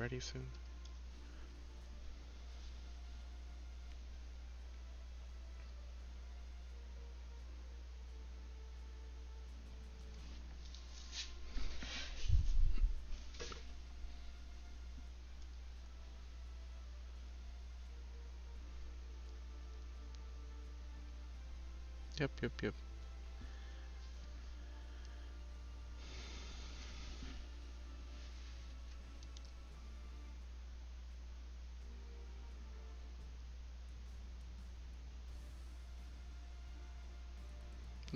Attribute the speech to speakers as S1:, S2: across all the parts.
S1: ready soon. Yep.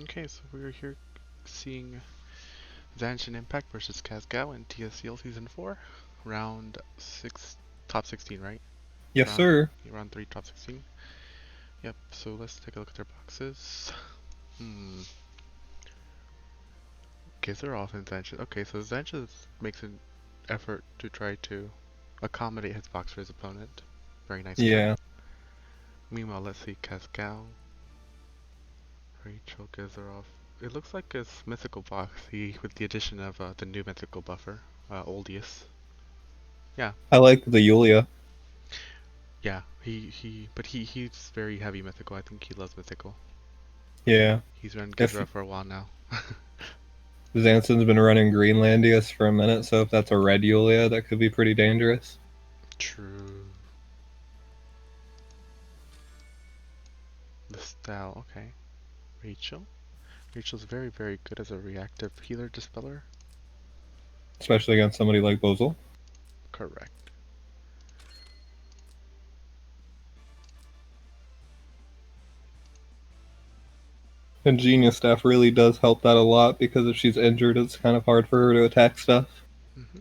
S1: Okay, so we're here seeing Zanshin Impact versus Kazgao in TSdL Season 4, round 6, top 16, right?
S2: Yes,
S1: Round,
S2: sir.
S1: round 3, top 16. Yep, so let's take a look at their boxes. Gizaroff and Zanshin. Okay, so Zanshin makes an effort to try to accommodate his box for his opponent. Very nice of him.
S2: Yeah.
S1: Meanwhile, let's see Kazgao, Rachel, Gizaroff. It looks like his mythical box, with the addition of the new mythical buffer, Oldius. Yeah,
S2: I like the Yulia.
S1: yeah. He's very heavy mythical. I think he loves mythical.
S2: Yeah.
S1: He's run
S2: If
S1: Gizaroff for a while now.
S2: Zanson's been running Greenlandius for a minute, so if that's a red Yulia, that could be pretty dangerous.
S1: True. The style, okay. Rachel. Rachel's very good as a reactive healer dispeller.
S2: Especially against somebody like Bozel.
S1: Correct.
S2: And Genius Staff really does help that a lot because if she's injured, it's kind of hard for her to attack stuff.
S1: hmm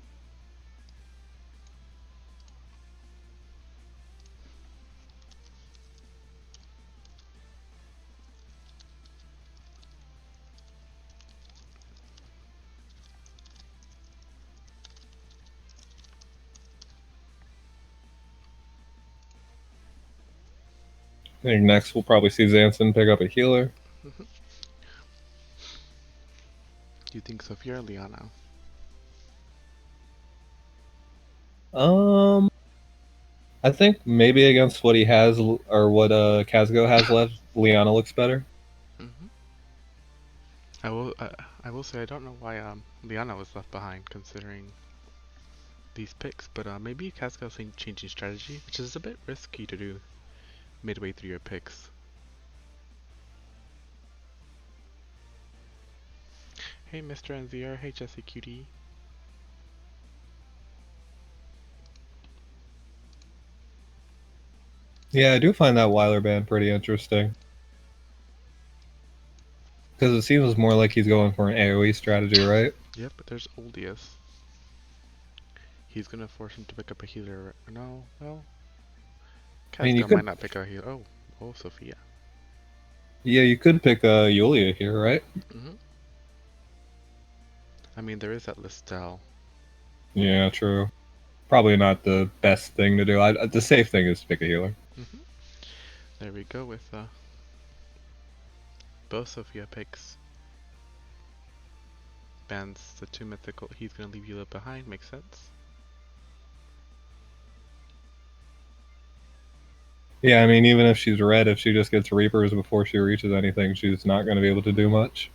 S2: I think next we'll probably see Zanson pick up a healer.
S1: hmm Do you think Sophia or Liana?
S2: Um, I think maybe against what he has or what Kazgao has left, Liana looks better.
S1: hmm I will say I don't know why Liana was left behind considering these picks, but maybe Kazgao's changing strategy, which is a bit risky to do midway through your picks. Hey Mr. NZR, hey Jesse Cutie.
S2: Yeah, I do find that Weiler ban pretty interesting. Because it seems more like he's going for an AoE strategy, right?
S1: Yep, but there's Oldius. He's gonna force him to pick up a healer. No, well,
S2: I mean, you
S1: Kazgao
S2: could,
S1: might not pick up a healer. Oh, Sophia.
S2: yeah, you could pick Yulia here, right?
S1: hmm I mean, there is that Listel.
S2: Yeah, true. Probably not the best thing to do. The safe thing is to pick a healer.
S1: hmm There we go with both Sophia picks. Bans the two mythical. He's gonna leave Eula behind. Makes sense.
S2: Yeah, I mean, even if she's red, if she just gets Reapers before she reaches anything, she's not going to be able to do much.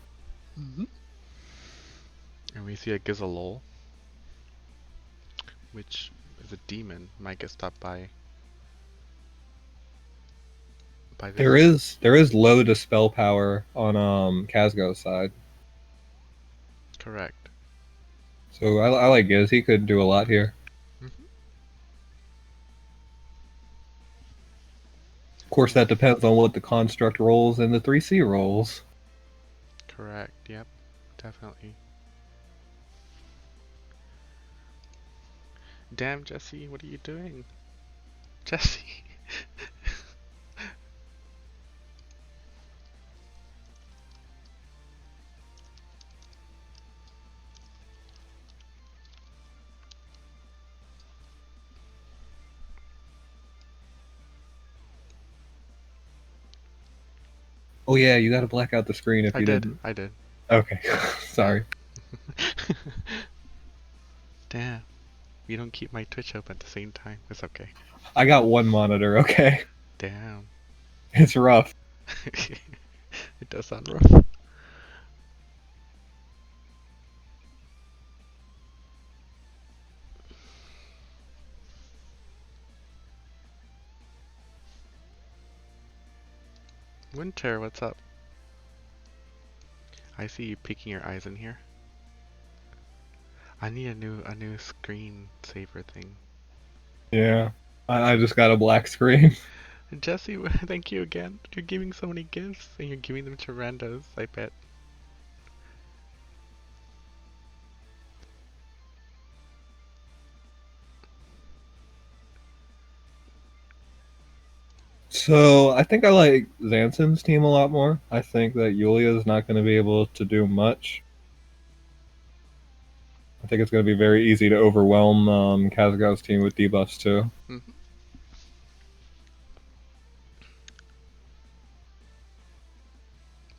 S1: And we see a Gizalol, which is a demon. Might get stopped by
S2: There
S1: this.
S2: is low dispel power on Kazgao's side,
S1: Correct.
S2: so I like Giz. He could do a lot here.
S1: hmm
S2: Of course, that depends on what the construct rolls and the 3C rolls.
S1: Correct. Yep. Definitely. Damn, Jesse, what are you doing? Jesse.
S2: Oh yeah, you got to black out the screen if
S1: I
S2: you
S1: did.
S2: didn't.
S1: I did.
S2: Okay, sorry.
S1: Damn. you don't keep my Twitch open at the same time. It's okay.
S2: I got one monitor, okay?
S1: Damn.
S2: It's rough.
S1: It does sound rough. Winter, what's up? I see you peeking your eyes in here. I need a new screen saver thing.
S2: Yeah. I just got a black screen.
S1: Jesse, thank you again. You're giving so many gifts, and you're giving them to randos, I bet.
S2: So I think I like Zanshin's team a lot more. I think that Yulia is not going to be able to do much. I think it's going to be very easy to overwhelm Kazgao's team with debuffs too.
S1: Mhm.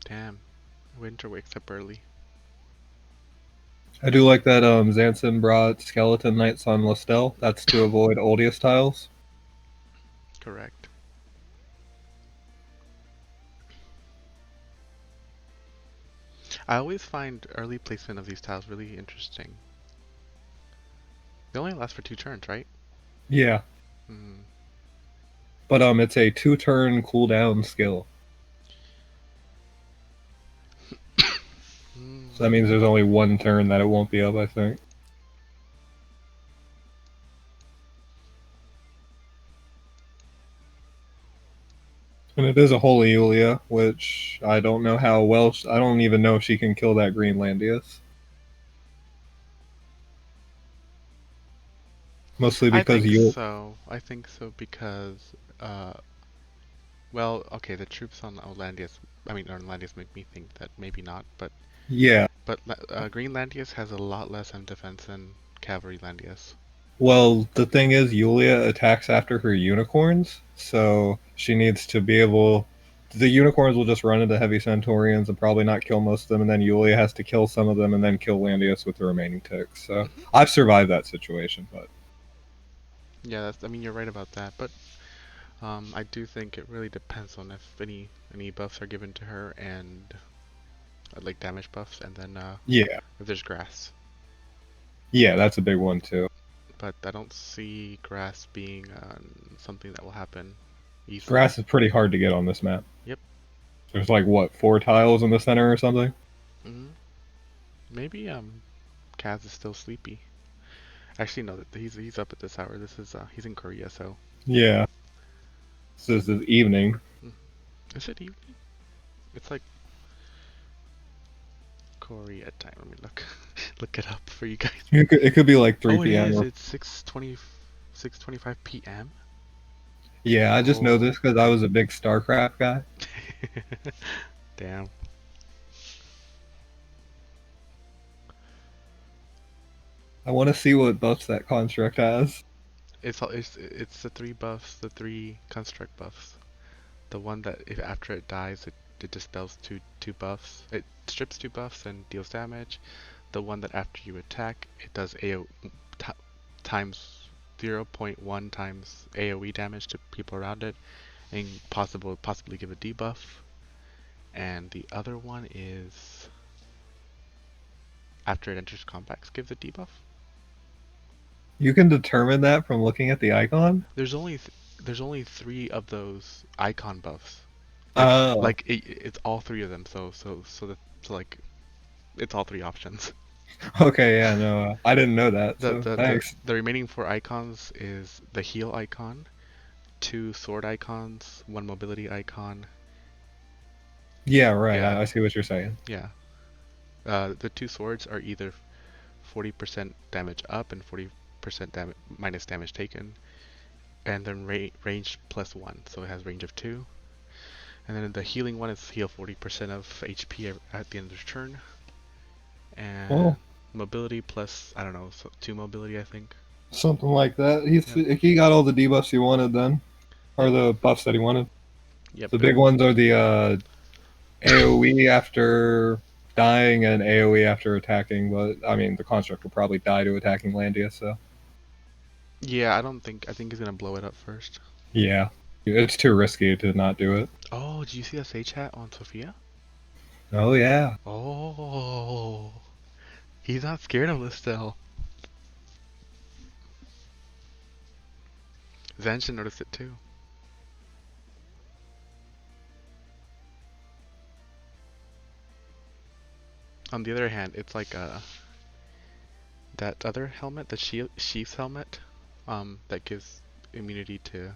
S1: Damn. Winter wakes up early.
S2: I do like that Zanshin brought Skeleton Knights on Listel. That's to avoid Oldius tiles.
S1: Correct. I always find early placement of these tiles really interesting. They only last for 2 turns, right?
S2: Yeah,
S1: Mm.
S2: but it's a 2-turn cooldown skill. So that means there's only 1 turn that it won't be up, I think. And it is a Holy Yulia, which I don't know how well. I don't even know if she can kill that Greenlandius. Mostly
S1: I
S2: because
S1: think
S2: you.
S1: so. I think so because, uh, well, okay, the troops on Orlandius make me think that maybe not, but
S2: Yeah.
S1: Greenlandius has a lot less defense than Cavalry Landius.
S2: Well, the thing is, Yulia attacks after her unicorns, so she needs to be able. The unicorns will just run into heavy Centaurians and probably not kill most of them, and then Yulia has to kill some of them and then kill Landius with the remaining ticks. So
S1: Hmm.
S2: I've survived that situation, but
S1: Yeah, I mean, you're right about that, but I do think it really depends on if any buffs are given to her and like damage buffs, and then
S2: yeah,
S1: if there's grass.
S2: yeah, that's a big one too.
S1: But I don't see grass being something that will happen easily.
S2: Grass is pretty hard to get on this map.
S1: Yep.
S2: There's like what 4 tiles in the center or something.
S1: Hmm. Maybe Kaz is still sleepy. Actually, no, that he's up at this hour. This is he's in Korea, so.
S2: Yeah, this is evening.
S1: Mm. Is it evening? It's like Korea time. Let me look look it up for you guys.
S2: It could be like 3
S1: Oh, it
S2: p.m.
S1: is.
S2: or
S1: It's 6:25 p.m.
S2: yeah. I just know
S1: Oh.
S2: this because I was a big StarCraft guy.
S1: Damn.
S2: I want to see what buffs that construct has.
S1: It's the 3 buffs, the 3 construct buffs. The one that if after it dies, it dispels two buffs. It strips 2 buffs and deals damage. The one that after you attack, it does AO times 0.1 times AOE damage to people around it, and possibly give a debuff. And the other one is after it enters combat, gives a debuff.
S2: You can determine that from looking at the icon.
S1: There's only 3 of those icon buffs.
S2: Oh,
S1: It's all 3 of them. So like it's all 3 options.
S2: okay, yeah, no, I didn't know that.
S1: The
S2: So
S1: the the
S2: thanks.
S1: the remaining 4 icons is the heal icon, 2 sword icons, 1 mobility icon.
S2: Yeah, right.
S1: Yeah,
S2: I see what you're saying.
S1: yeah. The 2 swords are either 40% damage up and 40% minus damage taken, and then range plus 1, so it has range of 2. And then the healing one is heal 40% of HP at the end of the turn, and
S2: Well,
S1: mobility plus I don't know, so 2 mobility I think.
S2: something like that.
S1: Yep.
S2: He got all the debuffs he wanted then, or
S1: Yep.
S2: the buffs that he wanted.
S1: Yep.
S2: The big ones are the AOE after dying and AOE after attacking. But I mean, the construct will probably die to attacking Landia. So
S1: Yeah, I think he's gonna blow it up first.
S2: Yeah. It's too risky to not do it.
S1: Oh, did you see the Sage hat on Sophia?
S2: Oh, yeah.
S1: Oh, he's not scared of Listel. Zanshin noticed it too. On the other hand, it's like that other helmet, the Sheath's helmet, that gives immunity to.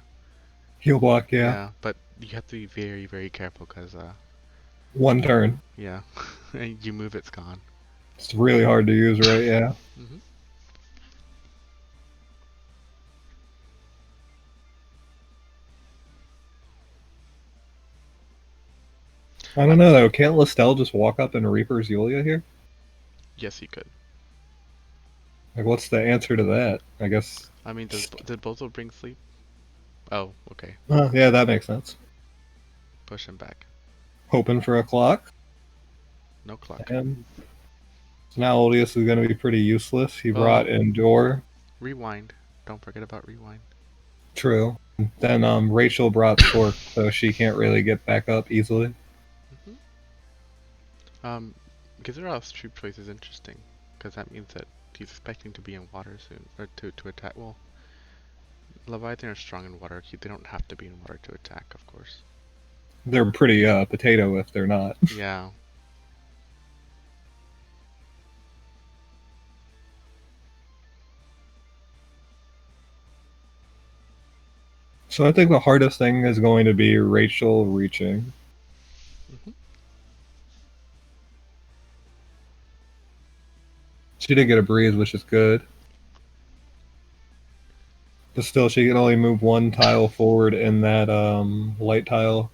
S2: Heal block, yeah.
S1: Yeah, but you have to be very, very careful because
S2: One turn.
S1: yeah, and you move, it's gone.
S2: It's really hard to use, right? Yeah.
S1: Hmm.
S2: I don't know, though. Can't Listel just walk up and Reaper's Yulia here?
S1: Yes, you could.
S2: Like, what's the answer to that? I guess.
S1: I mean, did Bozo bring sleep? Oh, okay.
S2: Yeah, that makes sense.
S1: Push him back.
S2: Hoping for a clock.
S1: No clock.
S2: And so now Odious is going to be pretty useless. He brought
S1: Well,
S2: Endure.
S1: rewind. Don't forget about rewind.
S2: True. Then Rachel brought Sork, so she can't really get back up easily.
S1: Hmm. Gizeral's troop choice is interesting because that means that he's expecting to be in water soon, or to attack. Well, Leviathan are strong in water. They don't have to be in water to attack, of course.
S2: They're pretty potato if they're not.
S1: Yeah.
S2: So I think the hardest thing is going to be Rachel reaching.
S1: Hmm.
S2: She did get a breeze, which is good. But still, she can only move one tile forward in that light tile.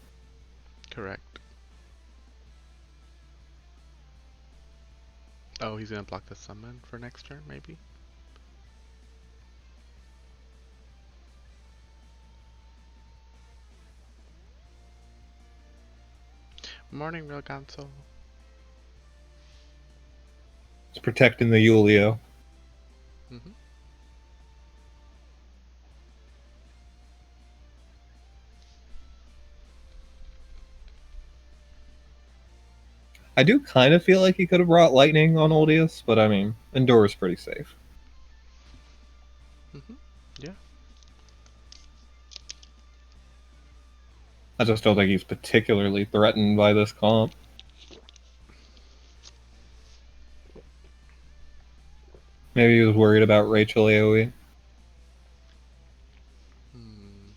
S1: Correct. Oh, he's gonna block the summon for next turn, maybe? Morning, real Gonzo.
S2: It's protecting the Yulia.
S1: Hmm.
S2: I do kind of feel like he could have brought lightning on Oldius, but I mean, Endure is pretty safe.
S1: Hmm. Yeah.
S2: I just don't think he's particularly threatened by this comp. Maybe he was worried about Rachel AoE.
S1: Hmm.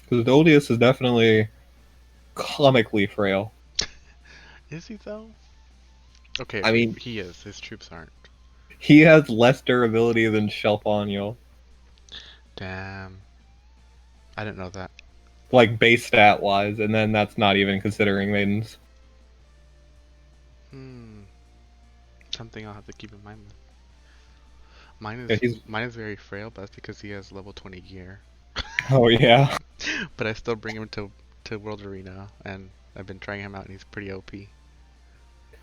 S2: Because Oldius is definitely comically frail.
S1: Is he though? Okay,
S2: I
S1: okay,
S2: mean,
S1: he is. His troops aren't.
S2: he has less durability than Shelponiel.
S1: Damn. I didn't know that.
S2: Like, base stat wise, and then that's not even considering maidens.
S1: Hmm. Something I'll have to keep in mind then. Mine
S2: Yeah,
S1: is
S2: he's.
S1: mine is very frail, but that's because he has level 20 gear.
S2: Oh, yeah.
S1: But I still bring him to World Arena, and I've been trying him out, and he's pretty OP.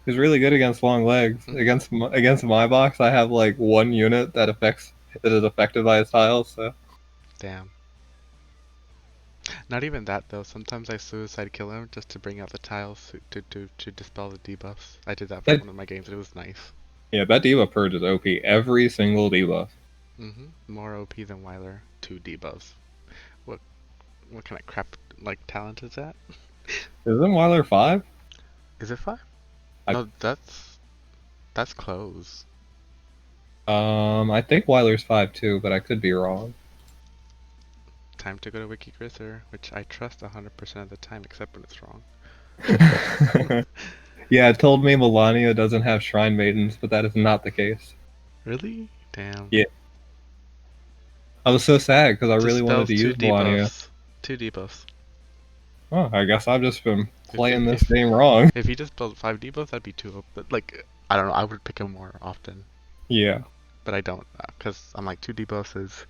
S2: He's really good against long legs.
S1: Hmm.
S2: Against my box, I have like one unit that is affected by his tiles, so.
S1: Damn. Not even that though. Sometimes I suicide kill him just to bring out the tiles to dispel the debuffs. I did that for
S2: That,
S1: one of my games. It was nice.
S2: yeah, that debuff purge is OP. Every single debuff.
S1: More OP than Weiler. 2 debuffs. What what kind of crap like talent is that?
S2: Isn't Weiler 5?
S1: Is it 5?
S2: I
S1: No, that's close.
S2: I think Weiler's 5 too, but I could be wrong.
S1: Time to go to WikiGrizzer, which I trust 100% of the time, except when it's wrong.
S2: Yeah, it told me Melania doesn't have Shrine Maidens, but that is not the case.
S1: Really? Damn.
S2: Yeah. I was so sad because I really wanted
S1: Dispels
S2: to use
S1: two
S2: Melania.
S1: debuffs. 2 debuffs.
S2: Oh, I guess I've just been
S1: If
S2: playing
S1: if
S2: this
S1: if,
S2: game wrong.
S1: if he dispelled 5 debuffs, that'd be too OP. But like, I don't know. I would pick him more often,
S2: Yeah.
S1: but I don't, because I'm like 2 debuffs is.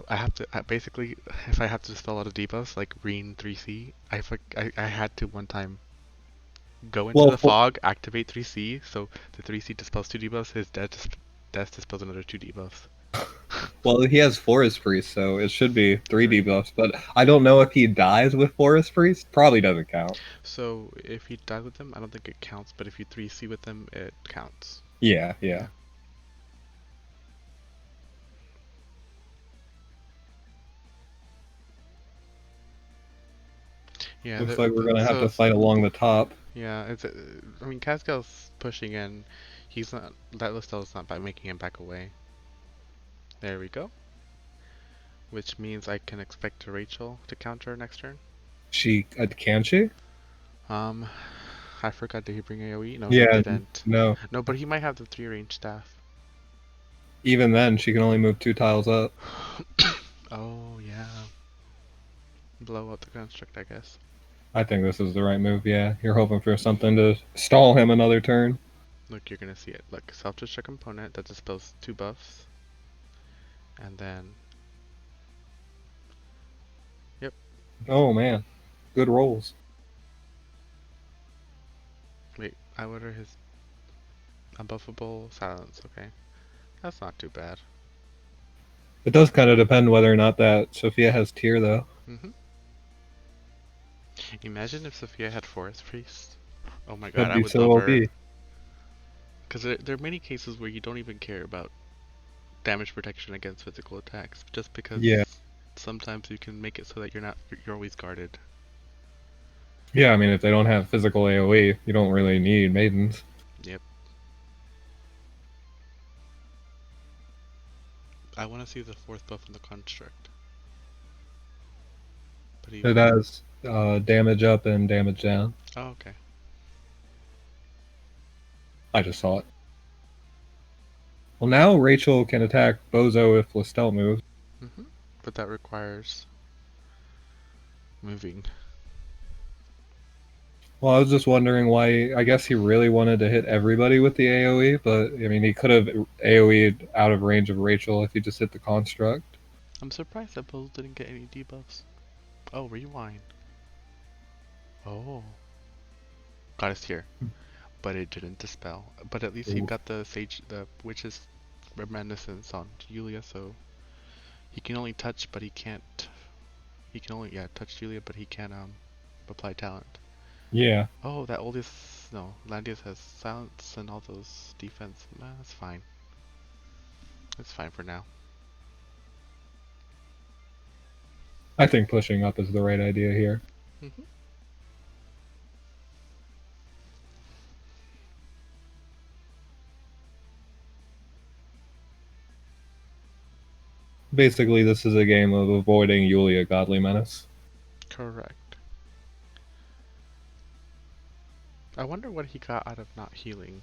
S1: I have to basically, if I have to dispel a lot of debuffs like Reen 3C, I had to one time go into
S2: Well,
S1: the fog, activate 3C, so the 3C dispels 2 debuffs. His dead Death dispels another 2 debuffs.
S2: Well, he has Forest Priest, so it should be 3
S1: Right.
S2: debuffs, but I don't know if he dies with Forest Priest. Probably doesn't count.
S1: So if you die with them, I don't think it counts, but if you 3C with them, it counts.
S2: Yeah, yeah.
S1: Yeah. Yeah,
S2: Looks like we're gonna have
S1: so
S2: to fight along the top.
S1: yeah, I mean, Kazgao's pushing in. He's not. That Listel's not by making him back away. There we go. Which means I can expect Rachel to counter next turn.
S2: Can she?
S1: Um, I forgot, did he bring AoE? No, he
S2: Yeah,
S1: didn't.
S2: no.
S1: No, but he might have the 3 range staff.
S2: Even then, she can only move 2 tiles up.
S1: Oh, yeah. Blow up the construct, I guess.
S2: I think this is the right move. Yeah, you're hoping for something to stall him another turn.
S1: Look, you're gonna see it. Look, self-destruct component that dispels 2 buffs. And then, yep.
S2: Oh man, good rolls.
S1: Wait, I order his unbuffable silence, okay. That's not too bad.
S2: It does kind of depend whether or not that Sophia has tier though.
S1: Mm-hmm. Imagine if Sophia had Forest Priest. Oh my god,
S2: That'd
S1: I
S2: be
S1: would
S2: so
S1: love her.
S2: OP.
S1: Because there are many cases where you don't even care about damage protection against physical attacks, just because
S2: Yeah,
S1: sometimes you can make it so that you're always guarded.
S2: yeah. I mean, if they don't have physical AOE, you don't really need maidens.
S1: Yep. I want to see the 4th buff in the construct. But he
S2: It
S1: won't.
S2: has damage up and damage down.
S1: Oh, okay.
S2: I just saw it. Well, now Rachel can attack Bozo if Listel moves.
S1: Mm-hmm. But that requires moving.
S2: Well, I was just wondering why. I guess he really wanted to hit everybody with the AOE, but I mean, he could have AOE'd out of range of Rachel if he just hit the construct.
S1: I'm surprised that Bose didn't get any debuffs. Oh, rewind. Oh. Got us here. But it didn't dispel. But at least he
S2: Ooh.
S1: got the witch's reminiscence on Julia, so he can only touch, but he can't. He can only, yeah, touch Julia, but he can't apply talent.
S2: Yeah,
S1: Oh, that oldest, no, Landius has silence and all those defense. Nah, that's fine. That's fine for now.
S2: I think pushing up is the right idea here.
S1: Hmm.
S2: Basically, this is a game of avoiding Yulia Godly Menace.
S1: Correct. I wonder what he got out of not healing.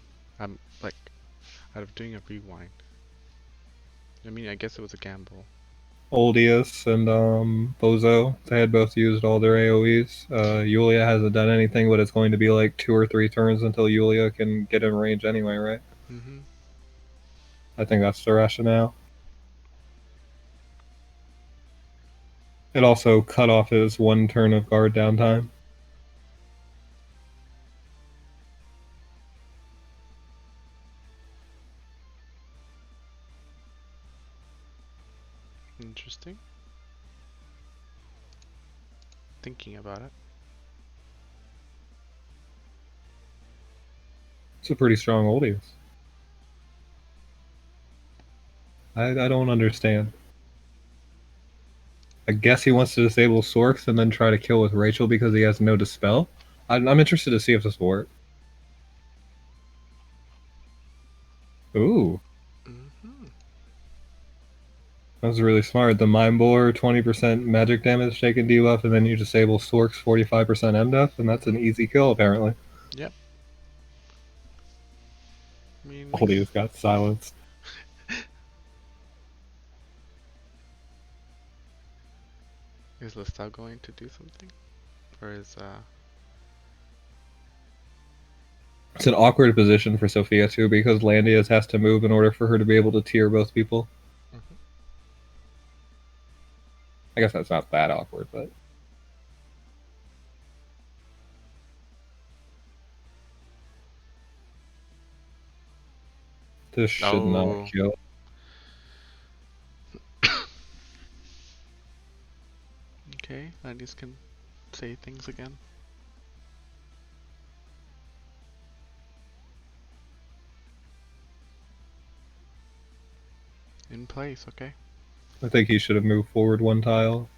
S1: Like, out of doing a rewind. I mean, I guess it was a gamble.
S2: Oldius and Bozo, they had both used all their AoEs. Yulia hasn't done anything, but it's going to be like 2 or 3 turns until Yulia can get in range anyway, right?
S1: Hmm.
S2: I think that's the rationale. It also cut off his 1 turn of guard downtime.
S1: Interesting. Thinking about it.
S2: It's a pretty strong Oldius. I don't understand. I guess he wants to disable Sorks and then try to kill with Rachel because he has no Dispel. I'm interested to see if this will work. Ooh,
S1: Hmm.
S2: that was really smart. The Mind Bore, 20% magic damage taken debuff, and then you disable Sorks 45% MDef, and that's an
S1: Hmm.
S2: easy kill apparently.
S1: Yep. I mean, makes.
S2: Oldius got silenced.
S1: Is Lestat going to do something? Or is,
S2: It's an awkward position for Sophia too because Landius has to move in order for her to be able to tier both people.
S1: Mhm.
S2: I guess that's not that awkward, but This should not
S1: Oh,
S2: kill.
S1: okay. Ladies can say things again. In place, okay.
S2: I think he should have moved forward one tile.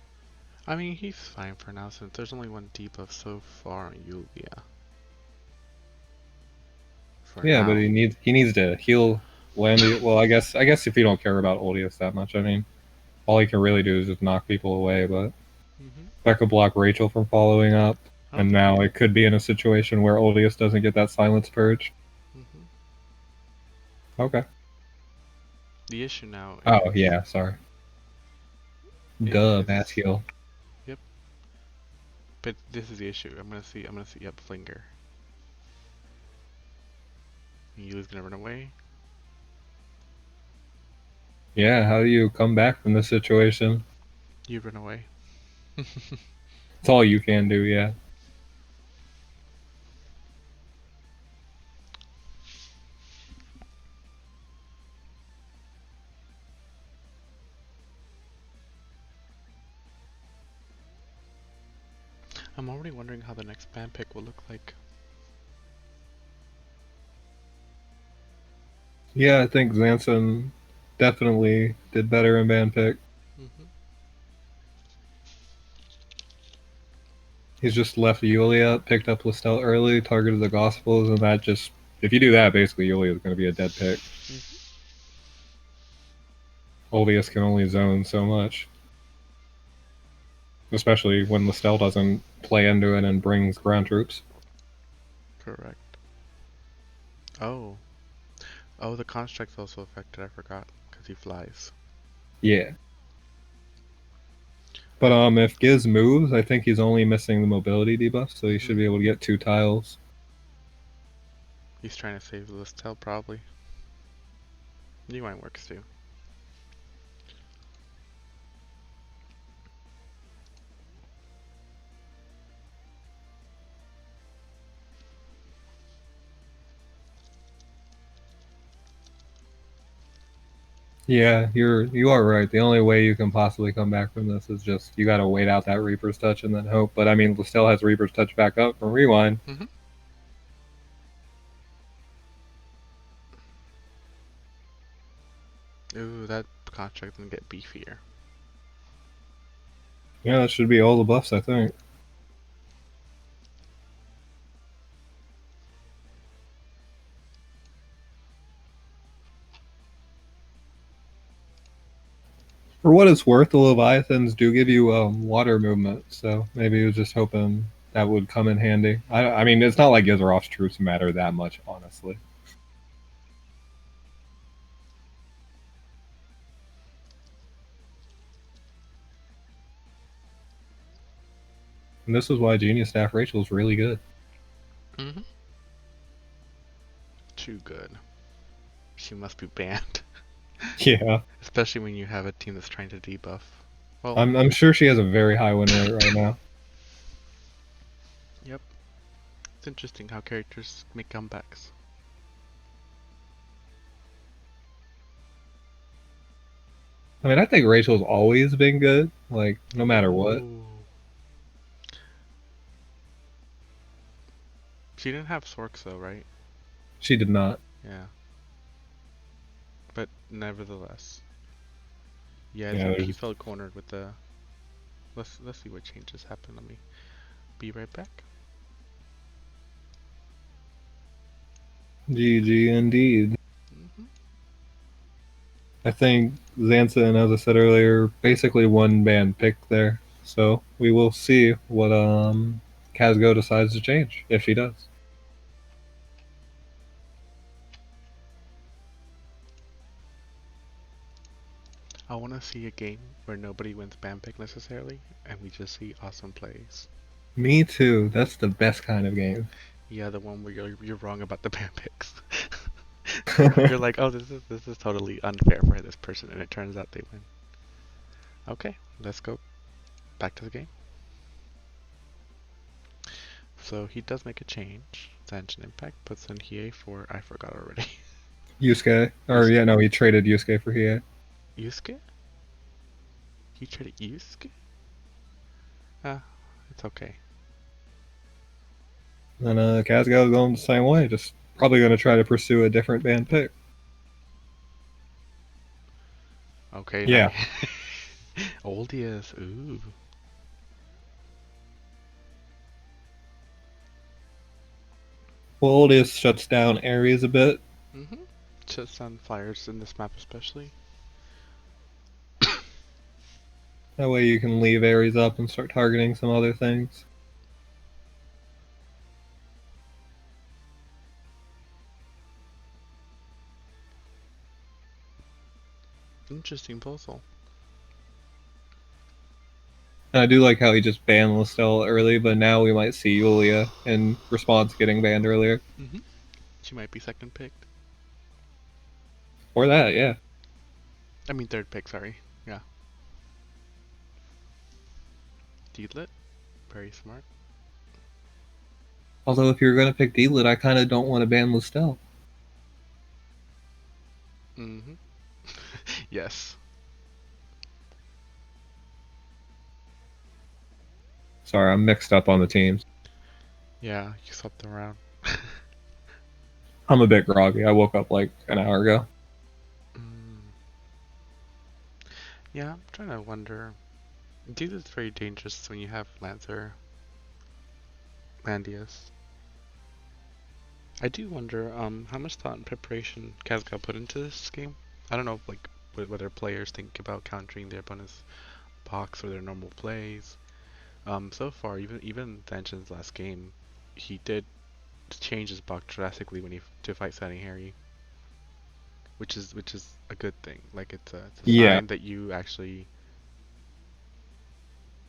S1: I mean, he's fine for now since there's only one debuff so far on Yulia. For
S2: Yeah, but
S1: now.
S2: he needs to heal Landy. Well, I guess if you don't care about Oldius that much, I mean, all he can really do is just knock people away. But
S1: Hmm.
S2: that could block Rachel from following up,
S1: I don't
S2: and
S1: think
S2: now
S1: he.
S2: it could be in a situation where Oldius doesn't get that silence purge.
S1: Hmm.
S2: Okay.
S1: The issue now
S2: Oh
S1: is
S2: yeah, sorry. Duh, mass
S1: is
S2: heal.
S1: yep. But this is the issue. I'm gonna see. Yep, Flinger. Yulia's gonna run away.
S2: Yeah, how do you come back from this situation?
S1: You run away.
S2: It's all you can do. Yeah.
S1: I'm already wondering how the next ban pick will look like.
S2: Yeah, I think Zanshin definitely did better in band pick.
S1: Hmm.
S2: He's just left Yulia, picked up Listel early, targeted the Gospels, and that just, if you do that, basically Yulia is going to be a dead pick.
S1: Hmm.
S2: Oldius can only zone so much, especially when Listel doesn't play into it and brings ground troops.
S1: Correct. Oh. Oh, the construct's also affected. I forgot because he flies.
S2: Yeah. But if Giz moves, I think he's only missing the mobility debuff, so he
S1: Hmm.
S2: should be able to get 2 tiles.
S1: He's trying to save Listel probably. Rewind works too.
S2: Yeah, you are right. The only way you can possibly come back from this is just you got to wait out that Reaper's Touch and then hope. But I mean, Listel has Reaper's Touch back up from Rewind.
S1: Hmm. Ooh, that construct can get beefier.
S2: Yeah, that should be all the buffs, I think. For what it's worth, the Leviathans do give you water movement, so maybe he was just hoping that would come in handy. I mean, it's not like Gizarov's troops matter that much, honestly. And this is why Genius Staff Rachel is really good.
S1: Hmm. Too good. She must be banned.
S2: Yeah,
S1: Especially when you have a team that's trying to debuff. Well,
S2: I'm sure she has a very high win rate right now.
S1: yep. It's interesting how characters make comebacks.
S2: I mean, I think Rachel's always been good, like no matter what.
S1: Ooh. She didn't have Sorks though, right?
S2: She did not.
S1: Yeah. But nevertheless. Yeah, I
S2: Yeah,
S1: think he
S2: there's
S1: felt cornered with the. Let's see what changes happen. Let me be right back.
S2: GG indeed.
S1: Hmm.
S2: I think Zanson, as I said earlier, basically one band pick there. So we will see what Kazgao decides to change, if he does.
S1: I want to see a game where nobody wins ban pick necessarily, and we just see awesome plays.
S2: Me too. That's the best kind of game.
S1: Yeah, the one where you're wrong about the ban picks. You're like, oh, this is totally unfair for this person, and it turns out they win. Okay, let's go back to the game. So he does make a change. Zanshin Impact puts in here for I forgot already.
S2: Yusuke. Or
S1: Yusuke.
S2: yeah, no, he traded Yusuke for Hiei.
S1: Yusuke? He traded Yusuke? Ah, it's okay.
S2: And Kazgao going the same way, just probably going to try to pursue a different band pick.
S1: Okay,
S2: Yeah.
S1: nice. Oldies. Ooh.
S2: Well, Oldius shuts down Ares a bit.
S1: Mm-hmm. Just on flyers in this map especially.
S2: That way you can leave Ares up and start targeting some other things.
S1: Interesting puzzle.
S2: And I do like how he just banned Listel early, but now we might see Yulia in response getting banned earlier.
S1: Mm-hmm. She might be second picked.
S2: Or that, yeah.
S1: I mean third pick, sorry. Yeah. Deedlit. Very smart.
S2: Although if you're going to pick Deedlit, I kind of don't want to ban Listel.
S1: Mm-hmm. Yes.
S2: Sorry, I'm mixed up on the teams.
S1: Yeah, you swapped them around.
S2: I'm a bit groggy. I woke up like an hour ago.
S1: Mm. Yeah, I'm trying to wonder. Deedlit's very dangerous when you have Lancer Landius. I do wonder how much thought and preparation Kazgao put into this game. I don't know like whether players think about countering their opponent's box or their normal plays. So far, even Zanshin's last game, he did change his box drastically when he to fight Setting Harry, which is a good thing. Like it's a
S2: Yeah.
S1: sign that you actually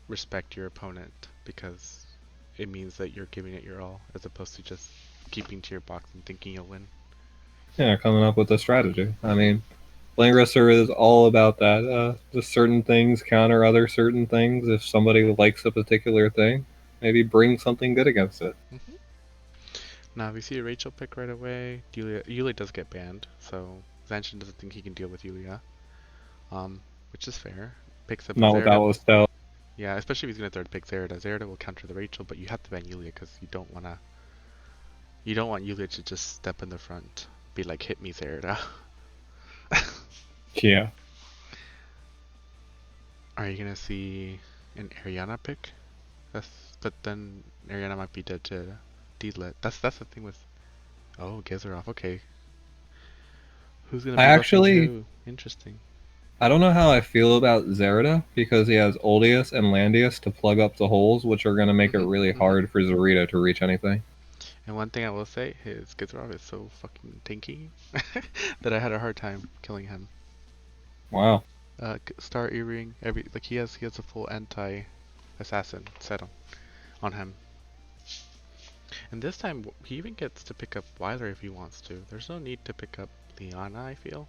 S1: respect your opponent because it means that you're giving it your all as opposed to just keeping to your box and thinking you'll win.
S2: Yeah, coming up with a strategy. I
S1: Mhm.
S2: mean, Langrisser is all about that. Just certain things counter other certain things. If somebody likes a particular thing, maybe bring something good against it.
S1: Mhm. Now we see a Rachel pick right away. Yulia does get banned, so Zanshin doesn't think he can deal with Yulia, which is fair. Picks up a
S2: Not
S1: Zerda.
S2: without Listel.
S1: Yeah, especially if he's gonna third pick Zerda. Zerda will counter the Rachel, but you have to ban Yulia because you don't want Yulia to just step in the front, be like, hit me Zerda.
S2: Yeah.
S1: Are you gonna see an Ariana pick? But then Ariana might be dead to Deedlit. That's the thing with Gizerov. Okay, who's gonna
S2: I
S1: be buffing
S2: actually,
S1: who? Interesting.
S2: I don't know how I feel about Zerda because he has Oldius and Landius to plug up the holes, which are going to make it
S1: Mhm,
S2: really
S1: mhm.
S2: hard for Zarita to reach anything.
S1: And one thing I will say, his Gizerov is so fucking tanky that I had a hard time killing him.
S2: Wow.
S1: Star earring, he has a full anti assassin set on him. And this time he even gets to pick up Weiler if he wants to. There's no need to pick up Liana, I feel.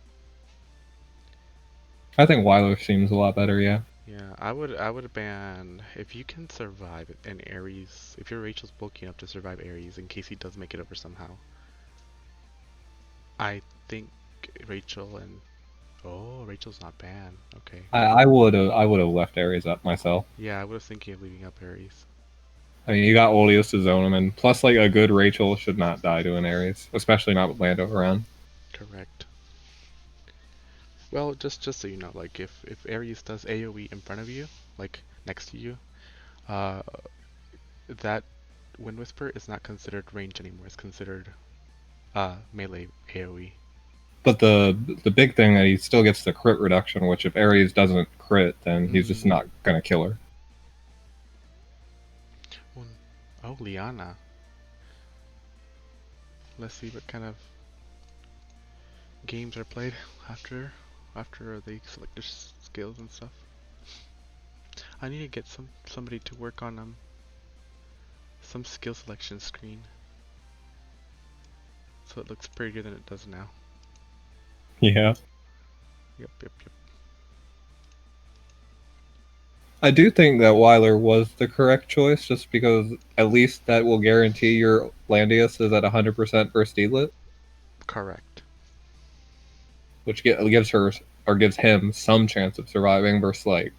S2: I think Weiler seems a lot better, yeah.
S1: Yeah, I would ban if you can survive an Ares. If your Rachel's bulky enough to survive Ares in case he does make it over somehow. I think Rachel and Rachel's not banned. Okay.
S2: I would have left Ares up myself.
S1: Yeah, I was thinking of leaving up Ares.
S2: I mean, you got Oldius to zone him, and plus, like, a good Rachel should not die to an Ares, especially not with Lando around.
S1: Correct. Well, just so you know, like if Ares does AoE in front of you, like next to you, uh, that Wind Whisper is not considered range anymore. It's considered melee AoE.
S2: But the big thing that he still gets the crit reduction, which if Ares doesn't crit, then he's just
S1: Mm.
S2: not gonna kill her.
S1: Well, oh, Liana. Let's see what kind of games are played after they select their skills and stuff. I need to get somebody to work on some skill selection screen so it looks prettier than it does now.
S2: Yeah.
S1: Yep, yep, yep.
S2: I do think that Weiler was the correct choice, just because at least that will guarantee your Landius is at 100% versus Deedlit.
S1: Correct.
S2: which gives her or gives him some chance of surviving. Versus like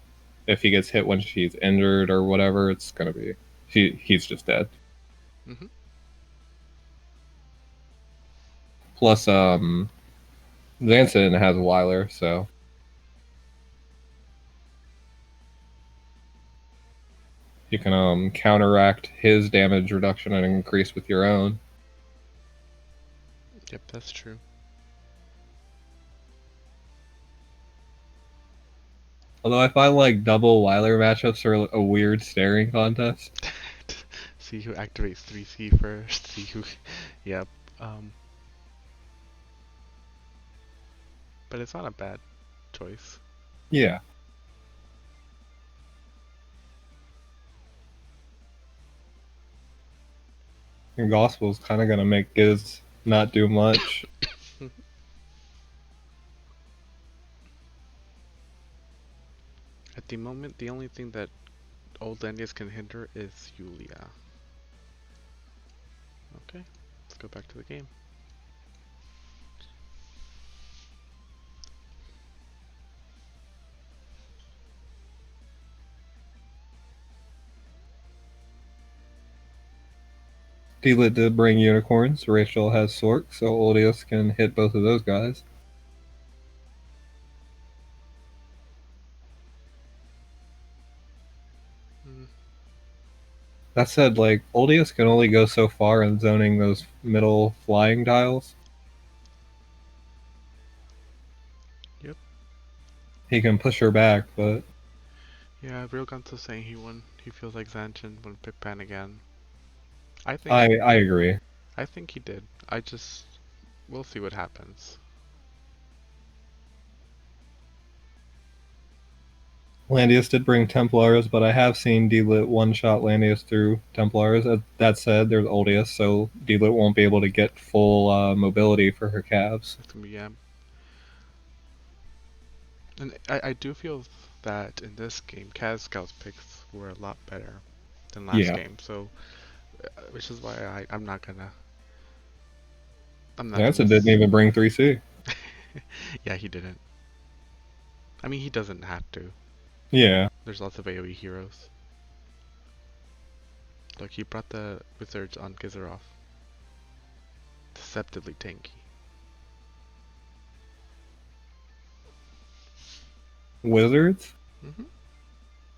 S2: if he gets hit when she's injured or whatever, it's gonna be he's just dead.
S1: Mhm.
S2: Plus, Zanshin has Wyler, so you can counteract his damage reduction and increase with your own.
S1: Yep, that's true.
S2: Although I find like double Wyler matchups are a weird staring contest.
S1: See who activates 3C first. See who. Yep. Um, but it's not a bad choice.
S2: Yeah. Your gospel's kind of gonna make Giz not do much.
S1: At the moment, the only thing that old Landius can hinder is Yulia. Okay, let's go back to the game.
S2: D-Lit did bring unicorns. Rachel has Sork, so Oldius can hit both of those guys.
S1: Mm,
S2: That said, like Oldius can only go so far in zoning those middle flying tiles.
S1: yep.
S2: He can push her back, but
S1: Yeah, Ryugan's saying he won. He feels like Zanshin would pick Pan again. I think
S2: I agree.
S1: I think he did. I just we'll see what happens.
S2: Landius did bring Templars, but I have seen D-Lit one-shot Landius through Templars. That said, there's Oldius, so D-Lit won't be able to get full mobility for her calves.
S1: It's gonna be yeah. And I do feel that in this game, Kazgao's picks were a lot better than last
S2: Yeah.
S1: game. So, which is why I'm not gonna. I'm not gonna.
S2: Nansen didn't even bring 3C.
S1: Yeah, he didn't. I mean, he doesn't have to.
S2: Yeah.
S1: There's lots of AoE heroes. Look, he brought the wizards on Gizarov. Deceptively tanky.
S2: Wizards?
S1: Hmm.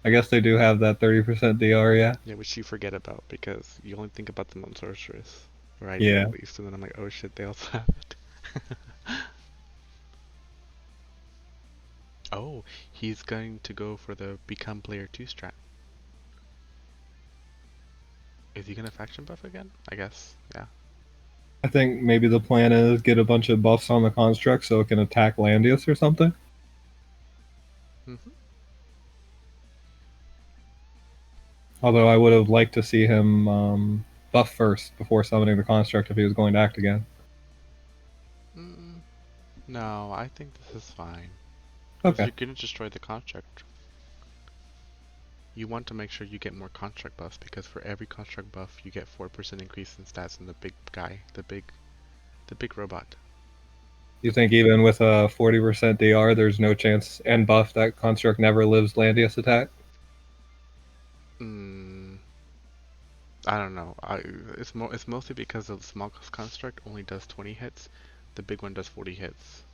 S2: I guess they do have that 30% DR, yeah.
S1: Yeah, which you forget about because you only think about them on Sorceress. Or I do
S2: Yeah.
S1: at least, and then I'm like, oh shit, they also have it. Oh, he's going to go for the Become Player 2 strat. Is he gonna faction buff again? I guess, yeah.
S2: I think maybe the plan is get a bunch of buffs on the construct so it can attack Landius or something.
S1: Hmm.
S2: Although I would have liked to see him buff first before summoning the construct if he was going to act again.
S1: No, I think this is fine. Because
S2: Okay.
S1: you're gonna destroy the construct. You want to make sure you get more construct buffs because for every construct buff you get 4% increase in stats in the big guy, the big robot.
S2: You think even with a 40% DR, there's no chance and buff that construct never lives Landius attack?
S1: Mm, I don't know. It's mostly because the small construct only does 20 hits, the big one does 40 hits.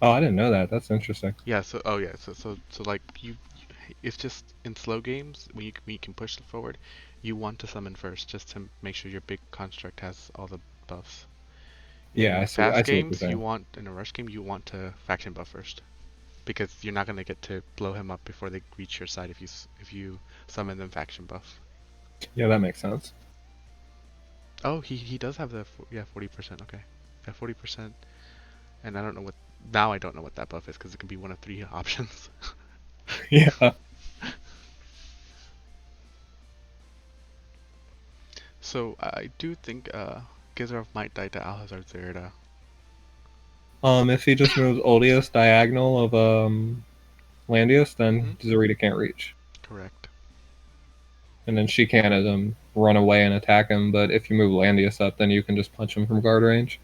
S2: Oh, I didn't know that. That's interesting.
S1: Yeah. So oh yeah. So like it's just in slow games when you can push it forward, you want to summon first just to make sure your big construct has all the buffs.
S2: Yeah,
S1: In
S2: I see. I
S1: fast
S2: see what you're
S1: games,
S2: saying.
S1: in a rush game, you want to faction buff first because you're not gonna get to blow him up before they reach your side if you summon them faction buff.
S2: Yeah, that makes sense.
S1: Oh, he does have the yeah 40%. Okay, yeah 40%, and I don't know what now I don't know what that buff is because it can be one of three options.
S2: Yeah.
S1: So I do think Gizarov might die to Alhazard Zerida.
S2: If he just moves Oldius diagonal of Landius,
S1: Mm-hmm.
S2: then Zarita can't reach.
S1: Correct.
S2: And then she can't run away and attack him, but if you move Landius up, then you can just punch him from guard range.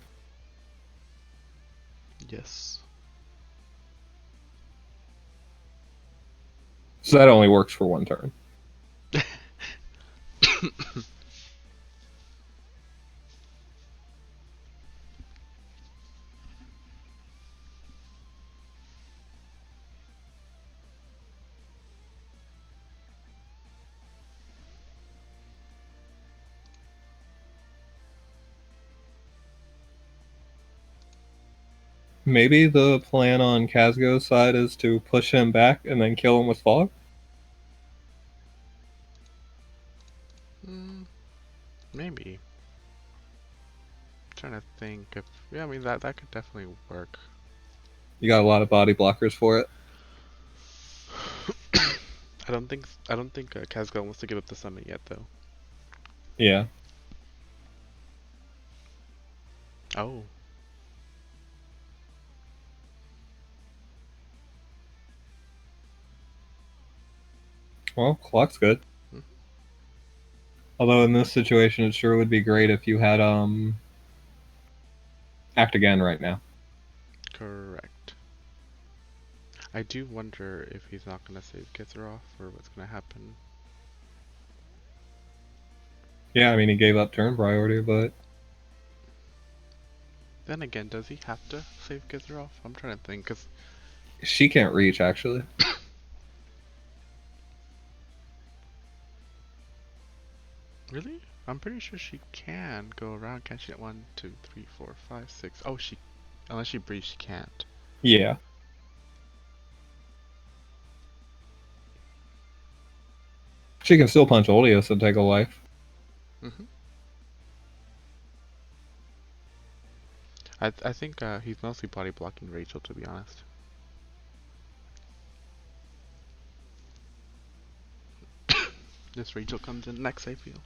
S1: Yes.
S2: So that only works for one turn. Maybe the plan on Kazgao's side is to push him back and then kill him with fog.
S1: Maybe. Trying to think if yeah, I mean that could definitely work.
S2: You got a lot of body blockers for it.
S1: I don't think Kazgao wants to give up the summit yet though.
S2: Yeah.
S1: Oh.
S2: Well, clock's good.
S1: Hmm.
S2: Although in this situation, it sure would be great if you had act again right now.
S1: Correct. I do wonder if he's not gonna save Gizoroff or what's gonna happen.
S2: Yeah, I mean he gave up turn priority, but
S1: Then again, does he have to save Gizoroff? I'm trying to think, cause
S2: she can't reach actually.
S1: really, I'm pretty sure she can go around. Can she? 1, 2, 3, 4, 5, 6. Oh, she, unless she breathes, she can't.
S2: Yeah. She can still punch Oleus and take a life.
S1: Mhm. I think he's mostly body blocking Rachel, to be honest. This Rachel comes in next, I feel.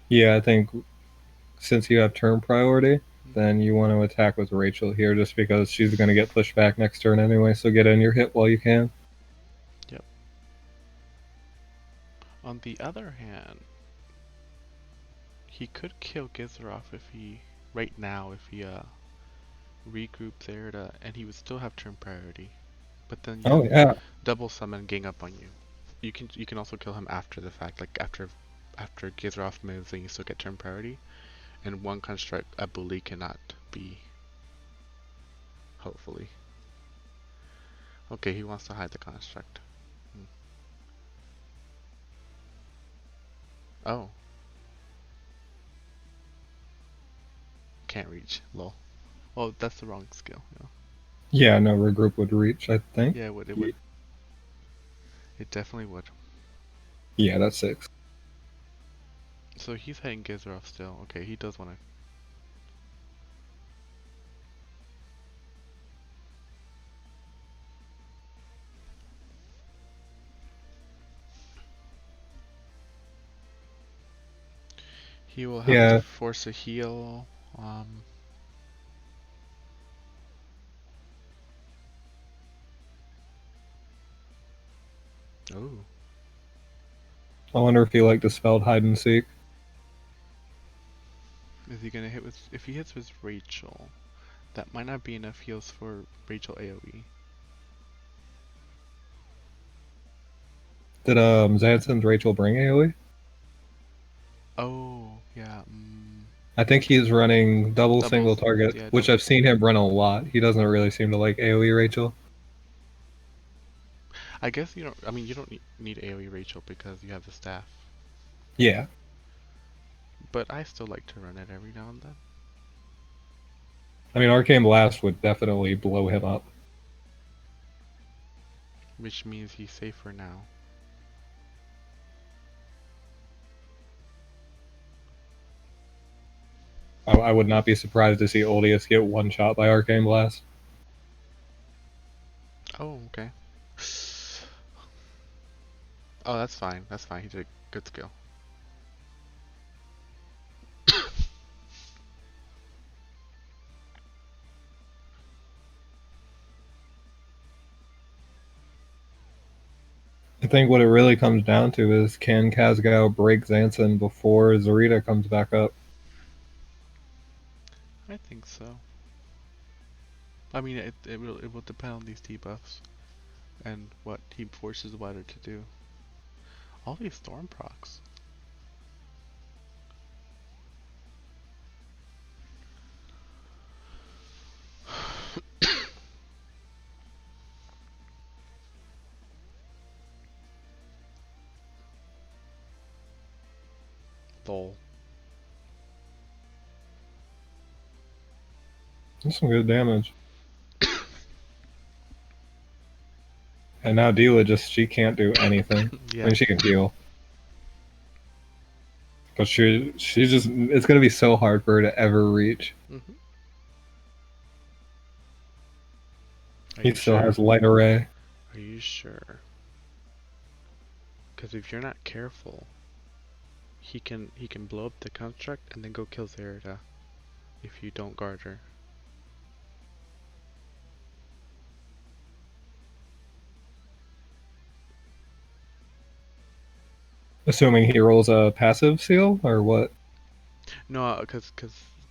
S2: Yeah, I think since you have turn priority,
S1: Mhm.
S2: then you want to attack with Rachel here just because she's going to get pushed back next turn anyway, so get in your hit while you can.
S1: Yep. On the other hand, he could kill Gizoroff if he, right now, if he regroups there to, and he would still have turn priority. But then you
S2: Oh
S1: have
S2: yeah.
S1: double summon gang up on you. You can also kill him after the fact, like after Gizoroff moves, and you still get turn priority. And one construct a bully cannot be. Hopefully. Okay, he wants to hide the construct. Hmm. Oh, can't reach. Lol. Oh, that's the wrong skill. Yeah,
S2: Yeah, no regroup would reach, I think.
S1: yeah, it would. It would. It definitely would.
S2: Yeah, that's 6.
S1: So he's hitting Gizoroff still. Okay, he does want to. He will have to
S2: Yeah,
S1: force a heal. Oh,
S2: I wonder if he like dispelled hide and seek.
S1: is he gonna hit with? If he hits with Rachel, that might not be enough heals for Rachel AOE.
S2: Did Zanson's Rachel bring AoE?
S1: Oh, yeah.
S2: I think he's running double single
S1: Doubles.
S2: target,
S1: Yeah,
S2: which
S1: double.
S2: I've seen him run a lot. He doesn't really seem to like AoE Rachel.
S1: I guess you don't. I mean, you don't need AOE Rachel because you have the staff.
S2: Yeah.
S1: But I still like to run it every now and then.
S2: I mean, Arcane Blast would definitely blow him up.
S1: Which means he's safer now.
S2: I would not be surprised to see Oleus get one shot by Arcane Blast.
S1: Oh, okay. Oh, that's fine. That's fine. He did a good skill.
S2: I think what it really comes down to is can Kazgao break Zanson before Zarita comes back up?
S1: I think so. I mean, it will depend on these debuffs and what he forces Water to do. All these storm procs. Lol.
S2: That's some good damage. And now Dila she can't do anything. I
S1: Yeah.
S2: mean, she can heal. But she just, it's going to be so hard for her to ever reach.
S1: Mhm. Are
S2: He
S1: you
S2: still
S1: sure?
S2: has light array.
S1: Are you sure? Because if you're not careful, he can blow up the construct and then go kill Zerida if you don't guard her.
S2: Assuming he rolls a passive seal, or what?
S1: No, because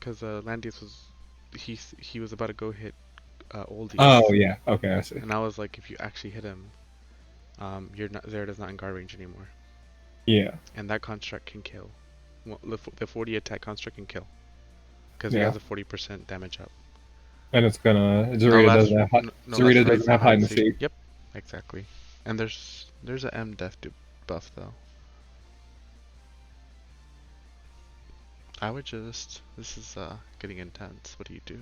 S1: Landius he was about to go hit
S2: Oh,
S1: Oldies,
S2: yeah. Okay, I see.
S1: and I was like, if you actually hit him, you're not Zerida's not in guard range anymore,
S2: Yeah.
S1: and that construct can kill. Well, the 40 attack construct can kill because he has
S2: Yeah.
S1: a 40% damage up.
S2: And it's gonna,
S1: No last no last
S2: Zarita
S1: rights
S2: doesn't
S1: or
S2: have
S1: hide
S2: hide
S1: and
S2: and
S1: seek.
S2: seek.
S1: Yep, exactly. And there's a M death buff though. I would just this is getting intense. What do you do?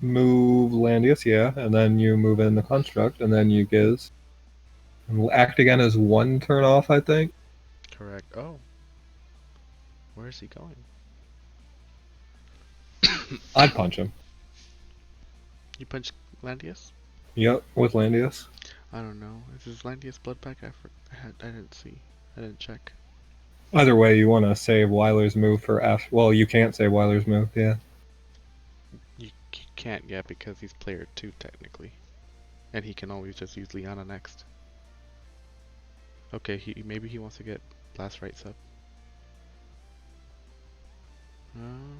S2: Move Landius, yeah, and then you move in the construct, and then you Giz. And act again is one turn off, I think.
S1: Correct. Oh, where is he going?
S2: I'd punch him.
S1: You punch Landius?
S2: Yep, with Landius.
S1: I don't know. Is this Landius blood pack? I didn't see. I didn't check.
S2: Either way, you want to save Weiler's move for after. Well, you can't save Weiler's move, yeah.
S1: You can't yet because he's player 2 technically. And he can always just use Liana next. Okay, maybe he wants to get last rights up.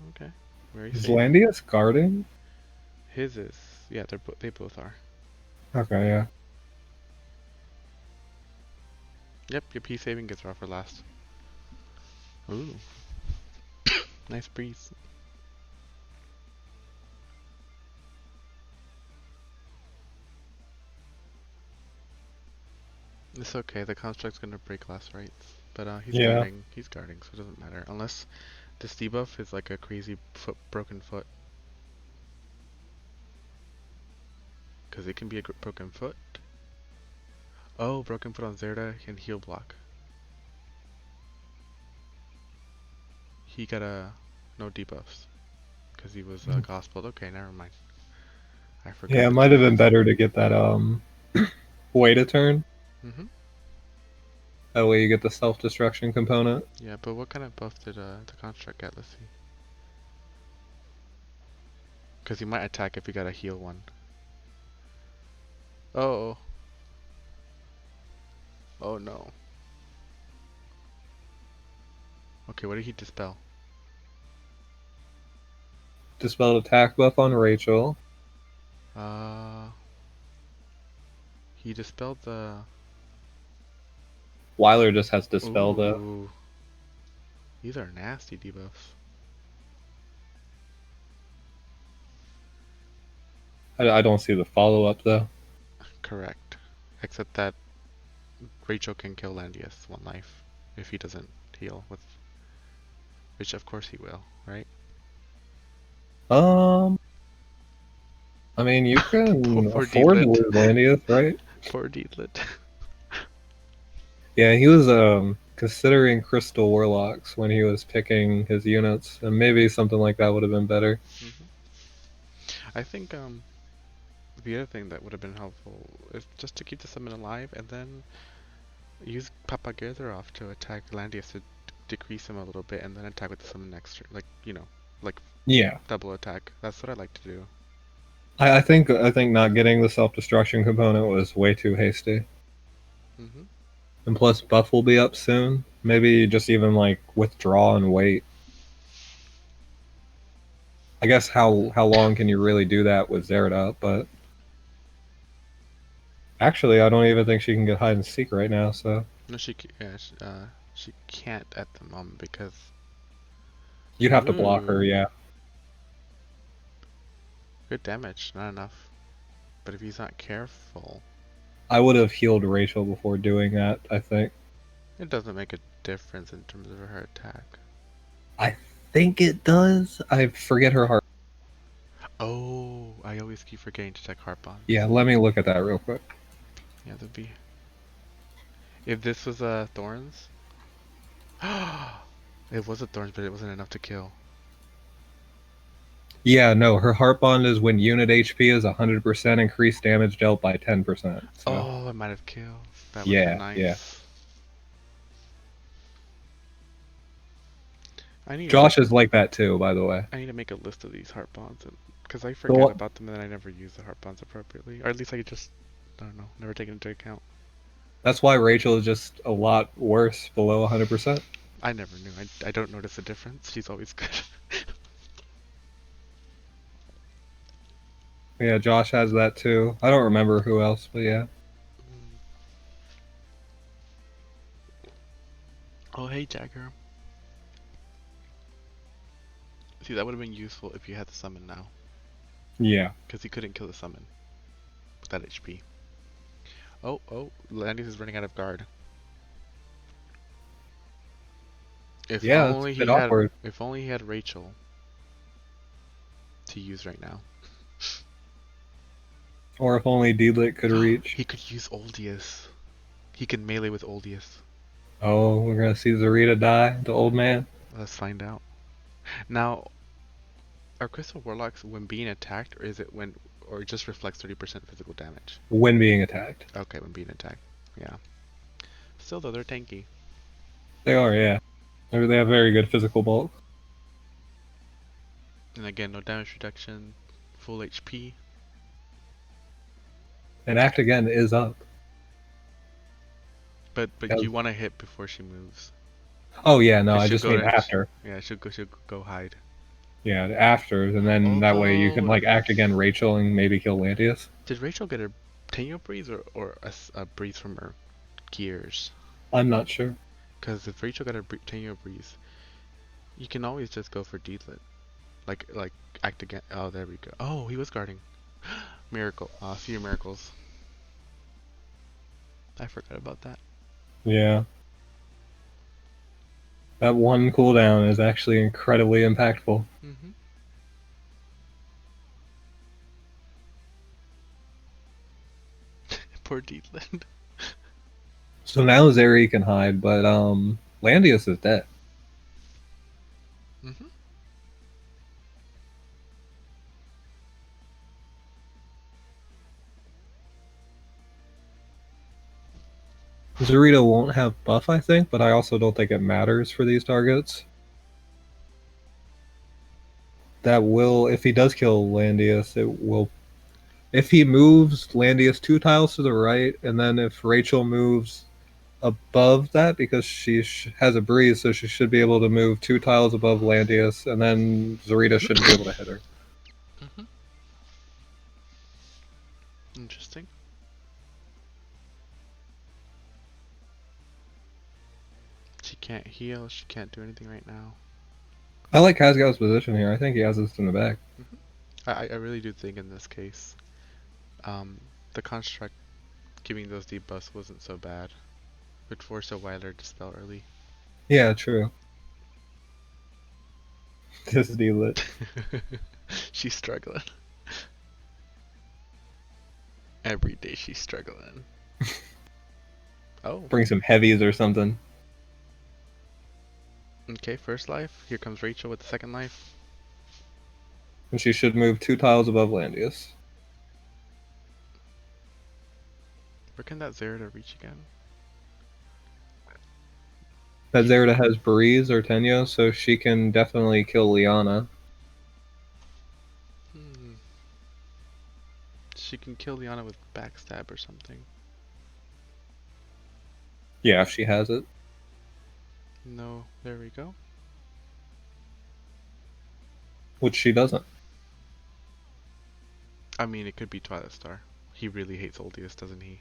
S1: Okay. Very
S2: Is
S1: saving.
S2: Landius guarding?
S1: His is yeah, they both are.
S2: Okay, yeah.
S1: Yep, your P saving gets rough for last. Ooh. Nice breeze. It's okay, the construct's gonna break last rights. But
S2: Yeah.
S1: he's guarding, so it doesn't matter. Unless this debuff is like a crazy broken foot. Because it can be a broken foot. Oh, broken foot on Zerda and heal block. He got no debuffs. Because he was gospeled. Okay, never mind. I forgot
S2: Yeah, it
S1: the
S2: might have been
S1: debuffs.
S2: better to get that wait a turn.
S1: Mm-hmm.
S2: That way you get the self-destruction component.
S1: Yeah, but what kind of buff did the construct get? Let's see. Because he might attack if he got a heal one. Oh. Oh no. Okay, what did he dispel?
S2: Dispelled attack buff on Rachel.
S1: Uh, he dispelled the...
S2: Weiler just has dispel though.
S1: Ooh. These are nasty debuffs.
S2: I don't see the follow-up though.
S1: Correct. Except that Rachel can kill Landius 1 life if he doesn't heal with... Which of course he will, right?
S2: Um, I mean, you
S1: poor,
S2: can
S1: poor
S2: afford to
S1: D-Lit.
S2: lose Landius, right?
S1: Poor D-Lit.
S2: Yeah, he was considering Crystal Warlocks when he was picking his units, and maybe something like that would have been better.
S1: I think the other thing that would have been helpful is just to keep the summon alive and then use Papa Gertherov to attack Landius to decrease him a little bit and then attack with the summon next turn. Like, like
S2: Yeah,
S1: double attack. That's what I like to do.
S2: I think not getting the self-destruction component was way too hasty.
S1: Mm-hmm.
S2: And plus, buff will be up soon. Maybe just even like withdraw and wait. I guess how long can you really do that with Zerda? But actually, I don't even think she can get hide and seek right now. So
S1: No, yeah, she can't at the moment because.
S2: you'd have to block her.
S1: Ooh,
S2: Yeah,
S1: good damage, not enough. But if he's not careful,
S2: I would have healed Rachel before doing that. I think.
S1: it doesn't make a difference in terms of her attack.
S2: I think it does. I forget her heart.
S1: Oh, I always keep forgetting to check heart bonds.
S2: Yeah, let me look at that real quick.
S1: Yeah, that'd be. If this was Thorns, it was a Thorns, but it wasn't enough to kill.
S2: Yeah, no, her heart bond is when unit HP is 100% increased damage dealt by 10%. So
S1: Oh, I might have killed. That would have been
S2: yeah, yeah.
S1: nice. I need to
S2: Josh is like that too, by the way.
S1: I need to make a list of these heart bonds, because I
S2: The
S1: forget
S2: one-
S1: about them and then I never use the heart bonds appropriately, or at least I just I don't know, never take it into account.
S2: That's why Rachel is just a lot worse below 100%.
S1: I never knew. I don't notice a difference. She's always good.
S2: Yeah, Josh has that too. I don't remember who else, but yeah.
S1: Oh hey Jagger. See, that would have been useful if you had the summon now,
S2: Yeah.
S1: because he couldn't kill the summon with that HP. Oh, Landis is running out of guard. If
S2: Yeah, it's
S1: only
S2: a
S1: he
S2: bit
S1: had,
S2: awkward.
S1: if only he had Rachel to use right now.
S2: Or if only Deedlit could reach.
S1: He could use Oldius. He can melee with Oldius.
S2: Oh, we're gonna see Zarita die, the old man.
S1: Let's find out. Now, are Crystal Warlocks when being attacked, or is it when, or it just reflects 30% physical damage?
S2: When being attacked.
S1: Okay, when being attacked. Yeah. Still though, they're tanky.
S2: They are, yeah. They have very good physical bulk.
S1: And again, no damage reduction, full HP.
S2: And Act Again is up.
S1: But you want to hit before she moves.
S2: Oh yeah, no,
S1: Cause
S2: I
S1: she'll
S2: just
S1: go
S2: mean
S1: to,
S2: after.
S1: yeah, she'll go hide.
S2: Yeah, after, and then that way you can
S1: Although,
S2: like Act Again Rachel and maybe kill Lantius.
S1: did Rachel get a Tenyo breeze or a breeze from her gears?
S2: I'm not sure.
S1: Because if Rachel got a Tenyo breeze, you can always just go for Deedlit. Like act again. Oh, there we go. Oh, he was guarding. Miracle. See your miracles. I forgot about that.
S2: Yeah. That one cooldown is actually incredibly impactful.
S1: Mm-hmm. Poor Deedlit.
S2: So now Zeri can hide, but Landius is dead.
S1: Mm-hmm.
S2: Zarita won't have buff, I think, but I also don't think it matters for these targets. That will, if he does kill Landius, it will. If he moves Landius 2 tiles to the right, and then if Rachel moves above that, because she has a breeze, so she should be able to move 2 tiles above Landius, and then Zarita shouldn't be able to hit her.
S1: Mm-hmm. Interesting. She can't heal. She can't do anything right now.
S2: I like Kazgao's position here. I think he has this in the bag.
S1: Mm-hmm. I really do think in this case, the construct giving those debuffs wasn't so bad. Could force a Wyler to spell early.
S2: Yeah, true. This is lit.
S1: She's struggling. Every day she's struggling. Oh,
S2: Bring some heavies or something.
S1: okay, first life. Here comes Rachel with the second life.
S2: And she should move 2 tiles above Landius.
S1: Where can that Zerida reach again?
S2: That Zerida has Breeze or Tenyo, so she can definitely kill Liana.
S1: Hmm. She can kill Liana with backstab or something.
S2: Yeah, if she has it.
S1: No, there we go.
S2: which she doesn't.
S1: I mean, it could be Twilight Star. He really hates Oldius, doesn't he?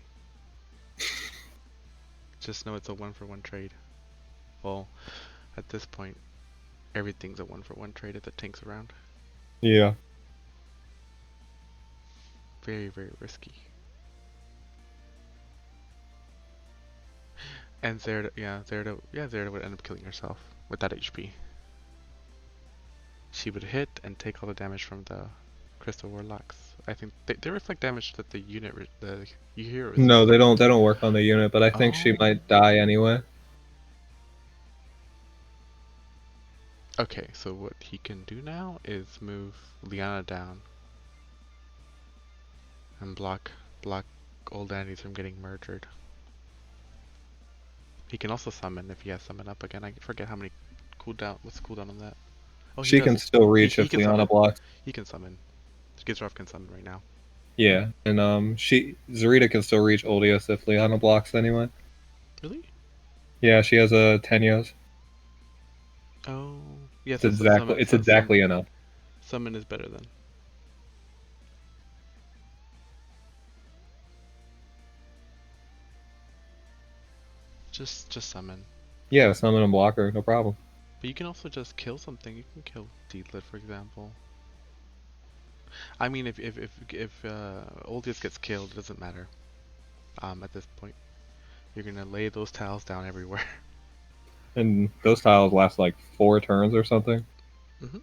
S1: Just know it's a 1-for-1 trade. Well, at this point, everything's a 1-for-1 trade if the tank's around.
S2: Yeah.
S1: Very, very risky. And Zerda would end up killing herself with that HP. She would hit and take all the damage from the Crystal Warlocks. I think they reflect damage that the hero
S2: No,
S1: receives.
S2: they don't. They don't work on the unit, but I think she
S1: Oh.
S2: might die anyway.
S1: Okay, so what he can do now is move Liana down and block old Andes from getting murdered. He can also summon if he has summon up again. I forget how many what's the cooldown on that? Oh, he
S2: She
S1: does.
S2: can still reach
S1: He
S2: if
S1: can
S2: Liana
S1: summon.
S2: blocks.
S1: He can summon. Gizrov can summon right now.
S2: Yeah, and Zarita can still reach Oldius if Liana blocks anyway.
S1: Really?
S2: Yeah, she has a Tenyos.
S1: Oh, yeah.
S2: It's exactly enough.
S1: Summon is better then. Just summon.
S2: Yeah, summon and block her, no problem.
S1: But you can also just kill something. You can kill Deedlit, for example. I mean, if Oldius gets killed, it doesn't matter. At this point, you're gonna lay those tiles down everywhere.
S2: And those tiles last like 4 turns or something.
S1: Mhm.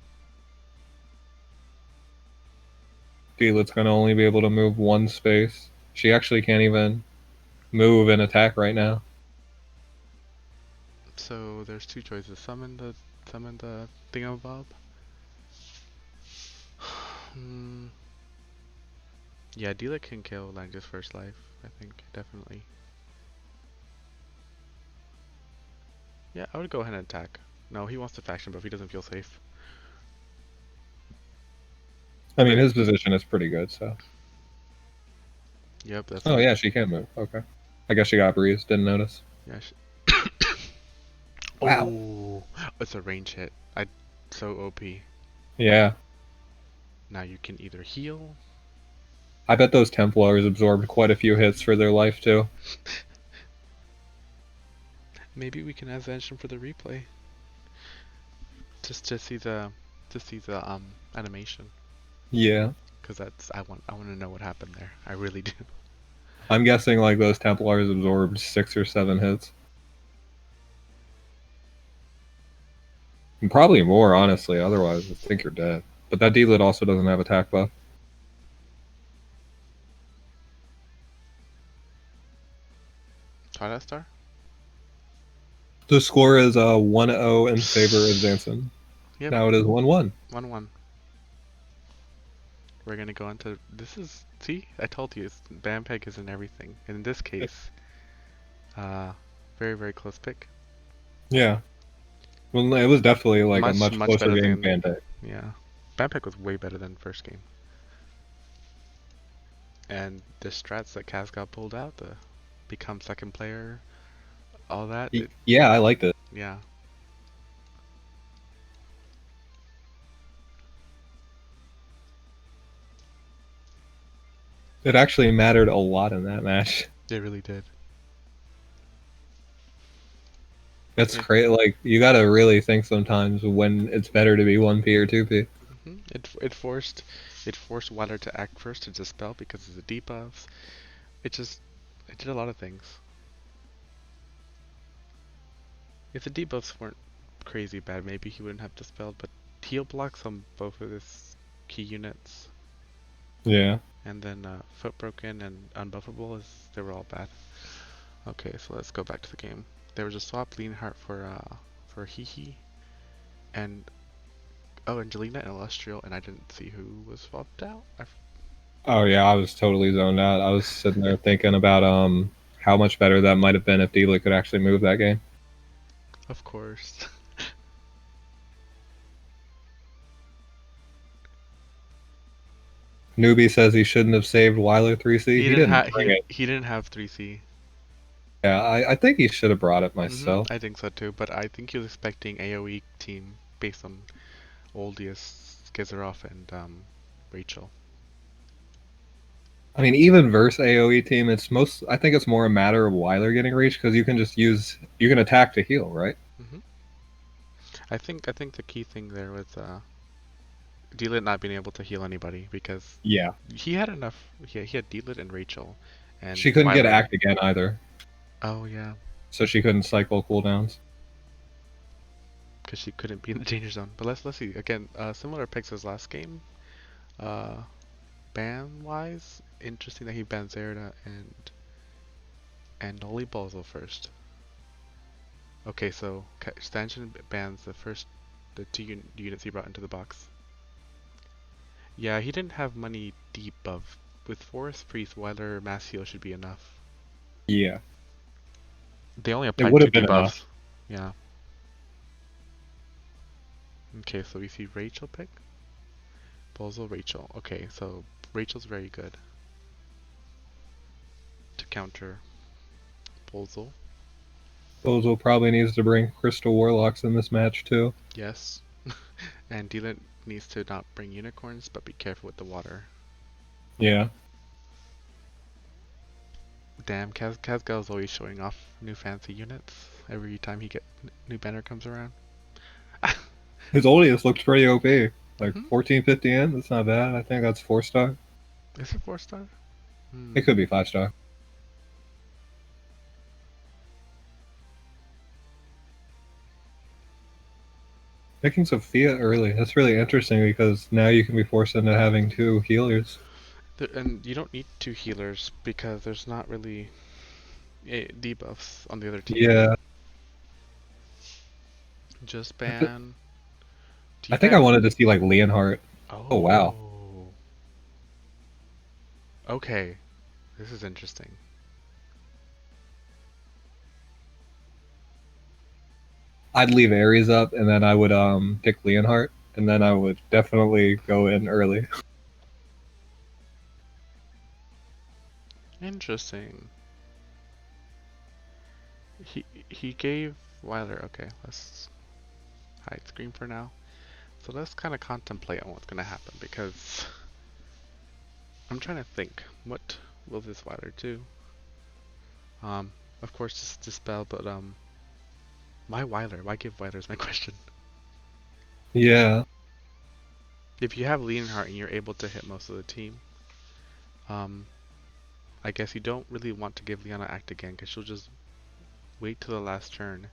S2: Deelit's gonna only be able to move one space. She actually can't even move and attack right now.
S1: So there's two choices: summon the thingamabob. Hmm. Yeah, Deedlit can kill Lange's first life. I think definitely. Yeah, I would go ahead and attack. No, he wants to faction buff. He doesn't feel safe.
S2: I mean,
S1: But
S2: his position is pretty good, so.
S1: yep, that's
S2: Oh,
S1: a
S2: yeah, she can move. Okay. I guess she got breezed. Didn't notice.
S1: yeah.
S2: Wow.
S1: Oh, it's a range hit. So OP.
S2: Yeah.
S1: Now you can either heal.
S2: I bet those Templars absorbed quite a few hits for their life, too.
S1: Maybe we can ask Zanshin for the replay. Just to see the animation.
S2: Yeah.
S1: Cause I want to know what happened there. I really do.
S2: I'm guessing like those Templars absorbed 6 or 7 hits. And probably more, honestly. Otherwise, I think you're dead. But that D-Lit also doesn't have attack buff.
S1: Twilight Star?
S2: The score is 1-0 in favor of Zanshin.
S1: Yep.
S2: Now it is 1-1.
S1: 1-1. We're gonna go into see, I told you, Bampeg is in everything. In this case, very, very close pick.
S2: Yeah. Well, it was definitely like a much
S1: Much
S2: closer
S1: better
S2: game
S1: than,
S2: than Bandai.
S1: yeah. Bampeg was way better than first game. And the strats that Kazgao pulled out, the become second player, all that,
S2: Yeah, I liked it.
S1: yeah.
S2: It actually mattered a lot in that match.
S1: It really did.
S2: It's
S1: Yeah.
S2: great. Like, you gotta really think sometimes when it's better to be 1P or 2P.
S1: It forced Water to act first to dispel because of the debuffs. It did a lot of things. If the debuffs weren't crazy bad, maybe he wouldn't have dispelled, but heal blocks on both of his key units,
S2: Yeah.
S1: and then Foot Broken and Unbuffable, they were all bad. Okay, so let's go back to the game. There was a swap Leanheart for Hehe, and Angelina and Illustrial, and I didn't see who was swapped out.
S2: Oh yeah, I was totally zoned out. I was sitting there thinking about how much better that might have been if D-Lit could actually move that game.
S1: Of course.
S2: Newbie says he shouldn't have saved Weiler 3C. He didn't bring it.
S1: He didn't have 3C.
S2: Yeah, I think he should have brought it myself.
S1: I think so too, but I think he was expecting AoE team based on Oldius Gizaroff and Rachel.
S2: I mean, even versus AoE team, I think it's more a matter of why they're getting reach because you can attack to heal, right?
S1: hmm I think the key thing there was D-Lit not being able to heal anybody because
S2: Yeah.
S1: he had enough. He had D-Lit and Rachel, and
S2: She couldn't get
S1: Weiler.
S2: act again either,
S1: Oh yeah,
S2: so she couldn't cycle cooldowns.
S1: because she couldn't be in the danger zone. But let's see again. Similar picks as last game. Uh, ban wise, interesting that he bans Zerda and Noli Bozo first. Okay, so Zanshin bans the two units he brought into the box. Yeah, he didn't have money debuff. With Forest Priest, Weiler Mass Heal should be enough.
S2: Yeah,
S1: They only
S2: it
S1: applied
S2: would
S1: two
S2: have been enough.
S1: debuffs. Yeah. Okay, so we see Rachel pick. Bozo, Rachel. Okay, so Rachel's very good to counter Bozo.
S2: Bozo probably needs to bring Crystal Warlocks in this match too.
S1: Yes. And Dylan needs to not bring unicorns, but be careful with the water.
S2: Yeah.
S1: Damn, Kazgao is always showing off new fancy units every time new banner comes around.
S2: His Oleus looks pretty OP. Like
S1: hmm
S2: 1450 in, that's not bad. I think that's 4-star.
S1: Is it 4-star?
S2: It could be 5-star. Picking Sophia early, that's really interesting because now you can be forced into having two healers.
S1: And you don't need two healers because there's not really debuffs on the other team.
S2: Yeah.
S1: Just ban. Do
S2: I
S1: you
S2: think I
S1: ban?
S2: wanted to see like Leonhardt. Oh wow.
S1: Oh. Okay. This is interesting.
S2: I'd leave Ares up and then I would pick Leonhardt and then I would definitely go in early.
S1: Interesting. He gave Weiler. Okay, let's hide screen for now. So let's kind of contemplate on what's gonna happen because I'm trying to think. What will this Weiler do? Of course, just dispel, but why Weiler? Why give Weiler is my question.
S2: Yeah.
S1: If you have Leonhardt and you're able to hit most of the team, um, I guess you don't really want to give Liana act again because she'll just wait till the last turn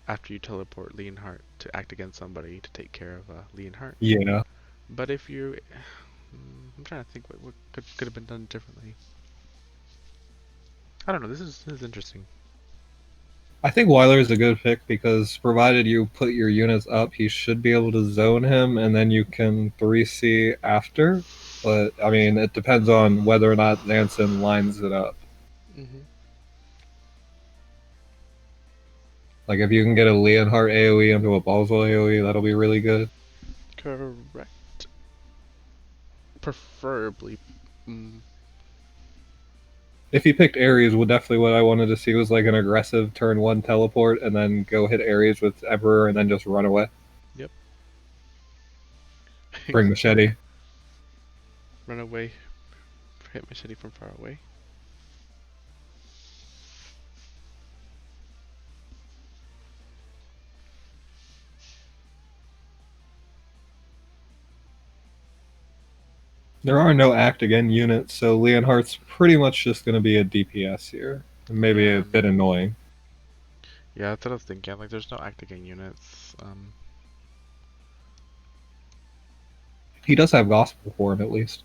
S1: after you teleport Leonhardt to act against somebody to take care of Leonhardt.
S2: Yeah.
S1: But if you, I'm trying to think what could have been done differently. I don't know. This is interesting.
S2: I think Weiler is a good pick because provided you put your units up, he should be able to zone him and then you can 3C after. But I mean, it depends on whether or not Zanshin lines it up.
S1: hmm
S2: Like if you can get a Leonhardt AoE into a Balswell AoE, that'll be really good.
S1: Correct. Preferably. Mm,
S2: If he picked Ares, well, definitely what I wanted to see was like an aggressive turn one teleport and then go hit Ares with Emperor and then just run away.
S1: yep.
S2: Bring Machete.
S1: Run away. Hit machete from far away.
S2: There are no act again units, so Leonhardt's pretty much just going to be a DPS here. Maybe
S1: Yeah.
S2: a bit annoying.
S1: Yeah, that's what I was thinking. Like, there's no active game units.
S2: He does have Gospel form at least.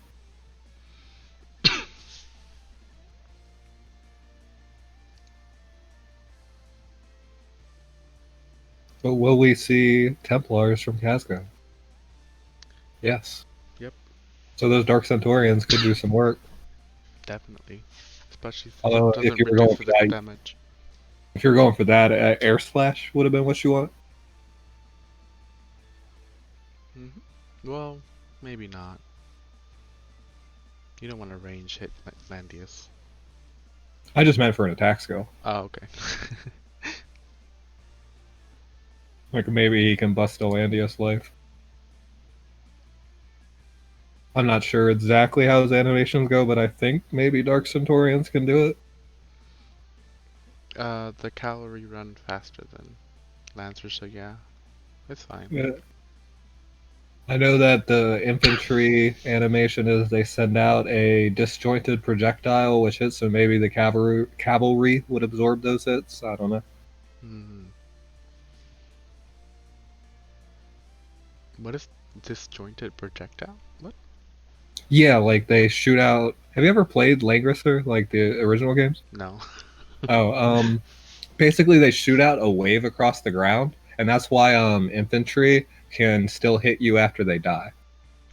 S2: But will we see Templars from Kazgao? Yes.
S1: Yep,
S2: So those Dark Centaurians could do some work.
S1: definitely. Especially since it
S2: Although
S1: doesn't reduce physical damage.
S2: if you're going for that, Air Slash would have been what you want.
S1: Well, maybe not. You don't want to range hit Landius.
S2: I just meant for an attack skill.
S1: Oh, okay.
S2: Like maybe he can bust Landius life. I'm not sure exactly how his animations go, but I think maybe Dark Centaurians can do it.
S1: The cavalry run faster than lancers, so yeah, it's fine.
S2: Yeah. I know that the infantry animation is they send out a disjointed projectile which hits, so maybe the cavalry would absorb those hits. I don't know.
S1: Hmm. What is disjointed projectile? What?
S2: Yeah, like they shoot out. Have you ever played Langrisser, like the original games?
S1: No.
S2: Oh, basically they shoot out a wave across the ground, and that's why infantry can still hit you after they die.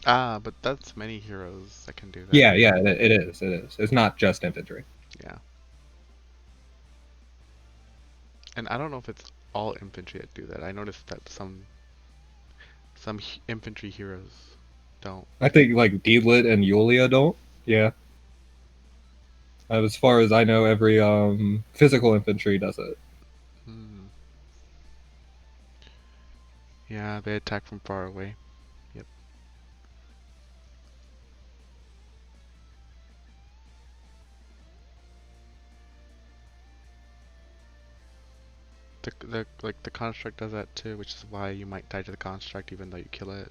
S1: Ah, but that's many heroes that can do that.
S2: Yeah, yeah, it is. It is. It's not just infantry.
S1: Yeah. And I don't know if it's all infantry that do that. I noticed that some infantry heroes don't.
S2: I think like Deedlit and Yulia don't. Yeah. As far as I know, every physical infantry does it.
S1: Hmm. Yeah, they attack from far away. Yep. The construct does that too, which is why you might die to the construct even though you kill it.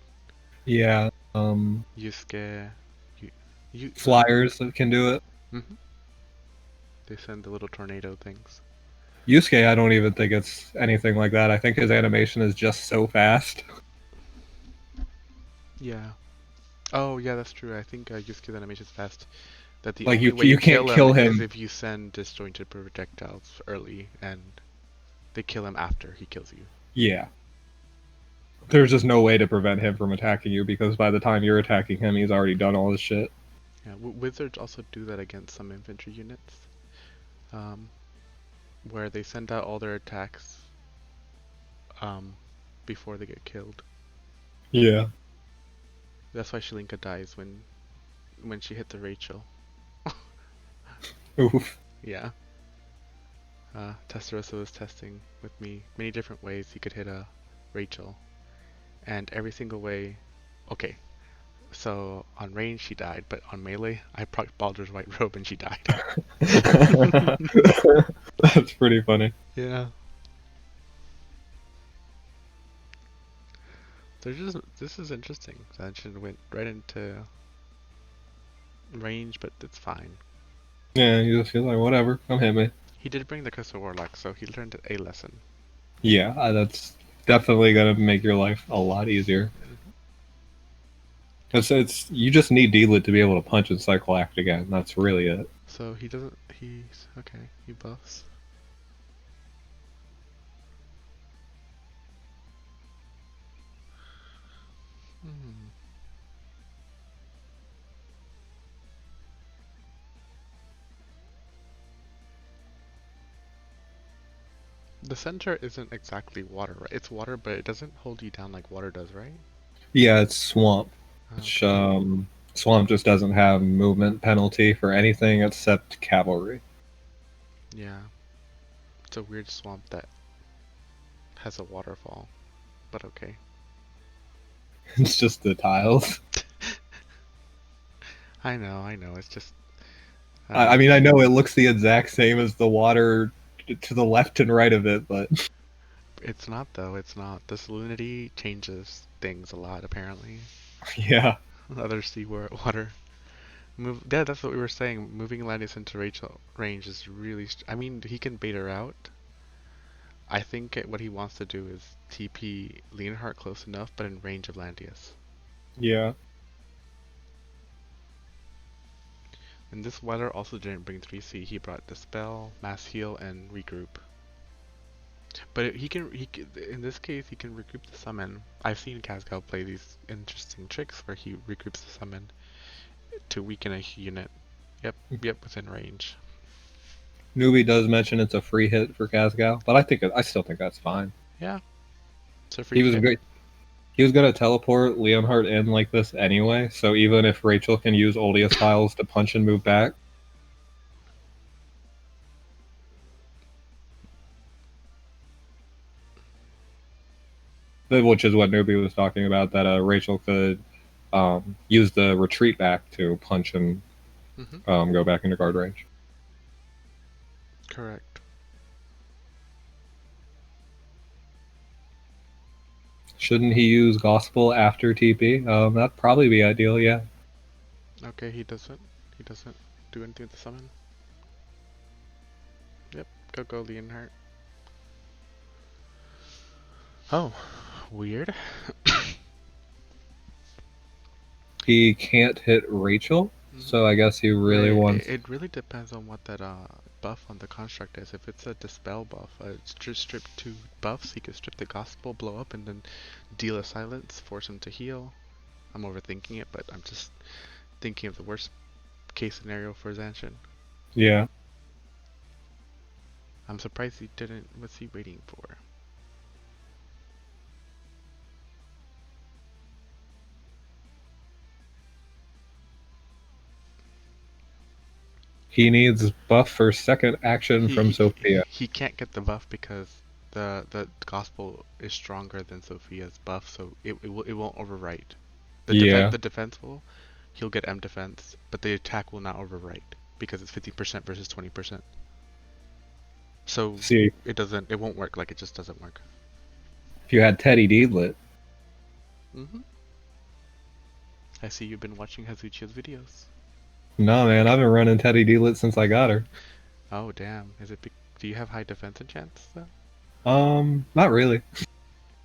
S2: Yeah.
S1: Yusuke, you, you
S2: Flyers can do it.
S1: hmm They send the little tornado things.
S2: Yusuke, I don't even think it's anything like that. I think his animation is just so fast.
S1: Yeah. Oh, yeah, that's true. I think Yusuke's animation is fast. That the
S2: Like
S1: only way you
S2: you can't
S1: kill him
S2: kill
S1: is
S2: him.
S1: if you send disjointed projectiles early, and they kill him after he kills you.
S2: Yeah. There's just no way to prevent him from attacking you because by the time you're attacking him, he's already done all his shit.
S1: Yeah, wizards also do that against some infantry units, um, where they send out all their attacks um, before they get killed.
S2: Yeah.
S1: That's why Shalinka dies when she hit the Rachel.
S2: Oof.
S1: Yeah. Testarossa was testing with me many different ways he could hit a Rachel, and every single way. Okay, so on range she died, but on melee I proc Baldur's White Robe and she died.
S2: That's pretty funny.
S1: Yeah. This is interesting. Zanshin went right into range, but it's fine.
S2: Yeah, you just feel like whatever. Come hit me.
S1: He did bring the Crystal Warlock, so he learned a lesson.
S2: Yeah, that's definitely gonna make your life a lot easier.
S1: Hmm.
S2: It's you just need Deedlit to be able to punch and cycle act again. That's really it.
S1: So he doesn't. He's okay. He buffs. Hmm. The center isn't exactly water, right? It's water, but it doesn't hold you down like water does, right?
S2: Yeah, it's swamp. Which
S1: Okay.
S2: swamp just doesn't have movement penalty for anything except cavalry.
S1: Yeah. It's a weird swamp that has a waterfall, but okay.
S2: It's just the tiles.
S1: I know. It's just
S2: I mean, I know it looks the exact same as the water to the left and right of it, but
S1: it's not though. It's not. The salinity changes things a lot apparently.
S2: yeah,
S1: Other water. Yeah, that's what we were saying. Moving Atlantis into Rachel range is really. I mean, he can bait her out. I think what he wants to do is TP Leonhardt close enough, but in range of Landius.
S2: yeah.
S1: And this weather also didn't bring 3C. He brought Dispel, Mass Heal, and Regroup. But in this case, he can regroup the summon. I've seen Kazgao play these interesting tricks where he regroups the summon to weaken a unit. Yep, within range.
S2: Newbie does mention it's a free hit for Kazgao, but I still think that's fine.
S1: Yeah, it's a
S2: He
S1: free
S2: was
S1: hit.
S2: great. He was gonna teleport Leonhardt in like this anyway, so even if Rachel can use Oldius tiles to punch and move back, which is what Newbie was talking about, that Rachel could use the retreat back to punch and
S1: Mm-hmm.
S2: go back into guard range.
S1: Correct.
S2: Shouldn't he use Gospel after TP? That'd probably be ideal, yeah.
S1: Okay, he doesn't. He doesn't do anything with the summon. Yep, go Leonhardt. Oh, weird.
S2: He can't hit Rachel,
S1: Mm-hmm.
S2: so I guess he really
S1: Wait,
S2: wants...
S1: it really depends on what that buff on the construct is. If it's a dispel buff, it's just strip 2 buffs. He could strip the gospel, blow up, and then deal a silence, force him to heal. I'm overthinking it, but I'm just thinking of the worst case scenario for Zanshin.
S2: Yeah.
S1: I'm surprised he didn't. What's he waiting for?
S2: He needs buff for second action
S1: He
S2: from
S1: he
S2: Sophia.
S1: he can't get the buff because the gospel is stronger than Sophia's buff, so it won't overwrite.
S2: Yeah.
S1: The defense will, he'll get M defense, but the attack will not overwrite because it's 50% versus 20%. So
S2: See,
S1: it won't work. Like it just doesn't work.
S2: if you had Teddy Deedlit.
S1: Mhm. I see you've been watching Hazuchi's videos.
S2: No, man, I've been running Teddy Deedlit since I got her.
S1: Oh damn! Do you have high defense enchants though?
S2: Not really.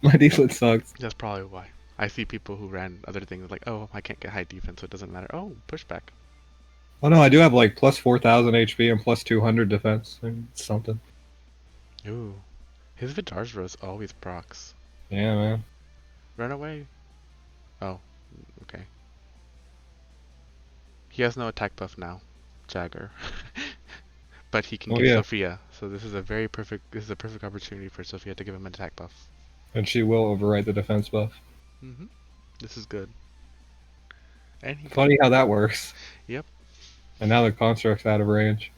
S2: My Deedlit sucks.
S1: That's probably why. I see people who ran other things like, oh, I can't get high defense, so it doesn't matter. Oh, pushback.
S2: Oh no, I do have like plus 4,000 HP and plus 200 defense. It's something.
S1: Ooh, his Vidarzro's always procs.
S2: Yeah, man.
S1: Run away. Oh, okay. He has no attack buff now, Jagger. But he can
S2: Oh
S1: give
S2: yeah,
S1: Sophia, so this is a perfect opportunity for Sophia to give him an attack buff.
S2: and she will overwrite the defense buff.
S1: Mhm. This is good. And he can.
S2: Funny how that works.
S1: Yep.
S2: And now the construct's out of range.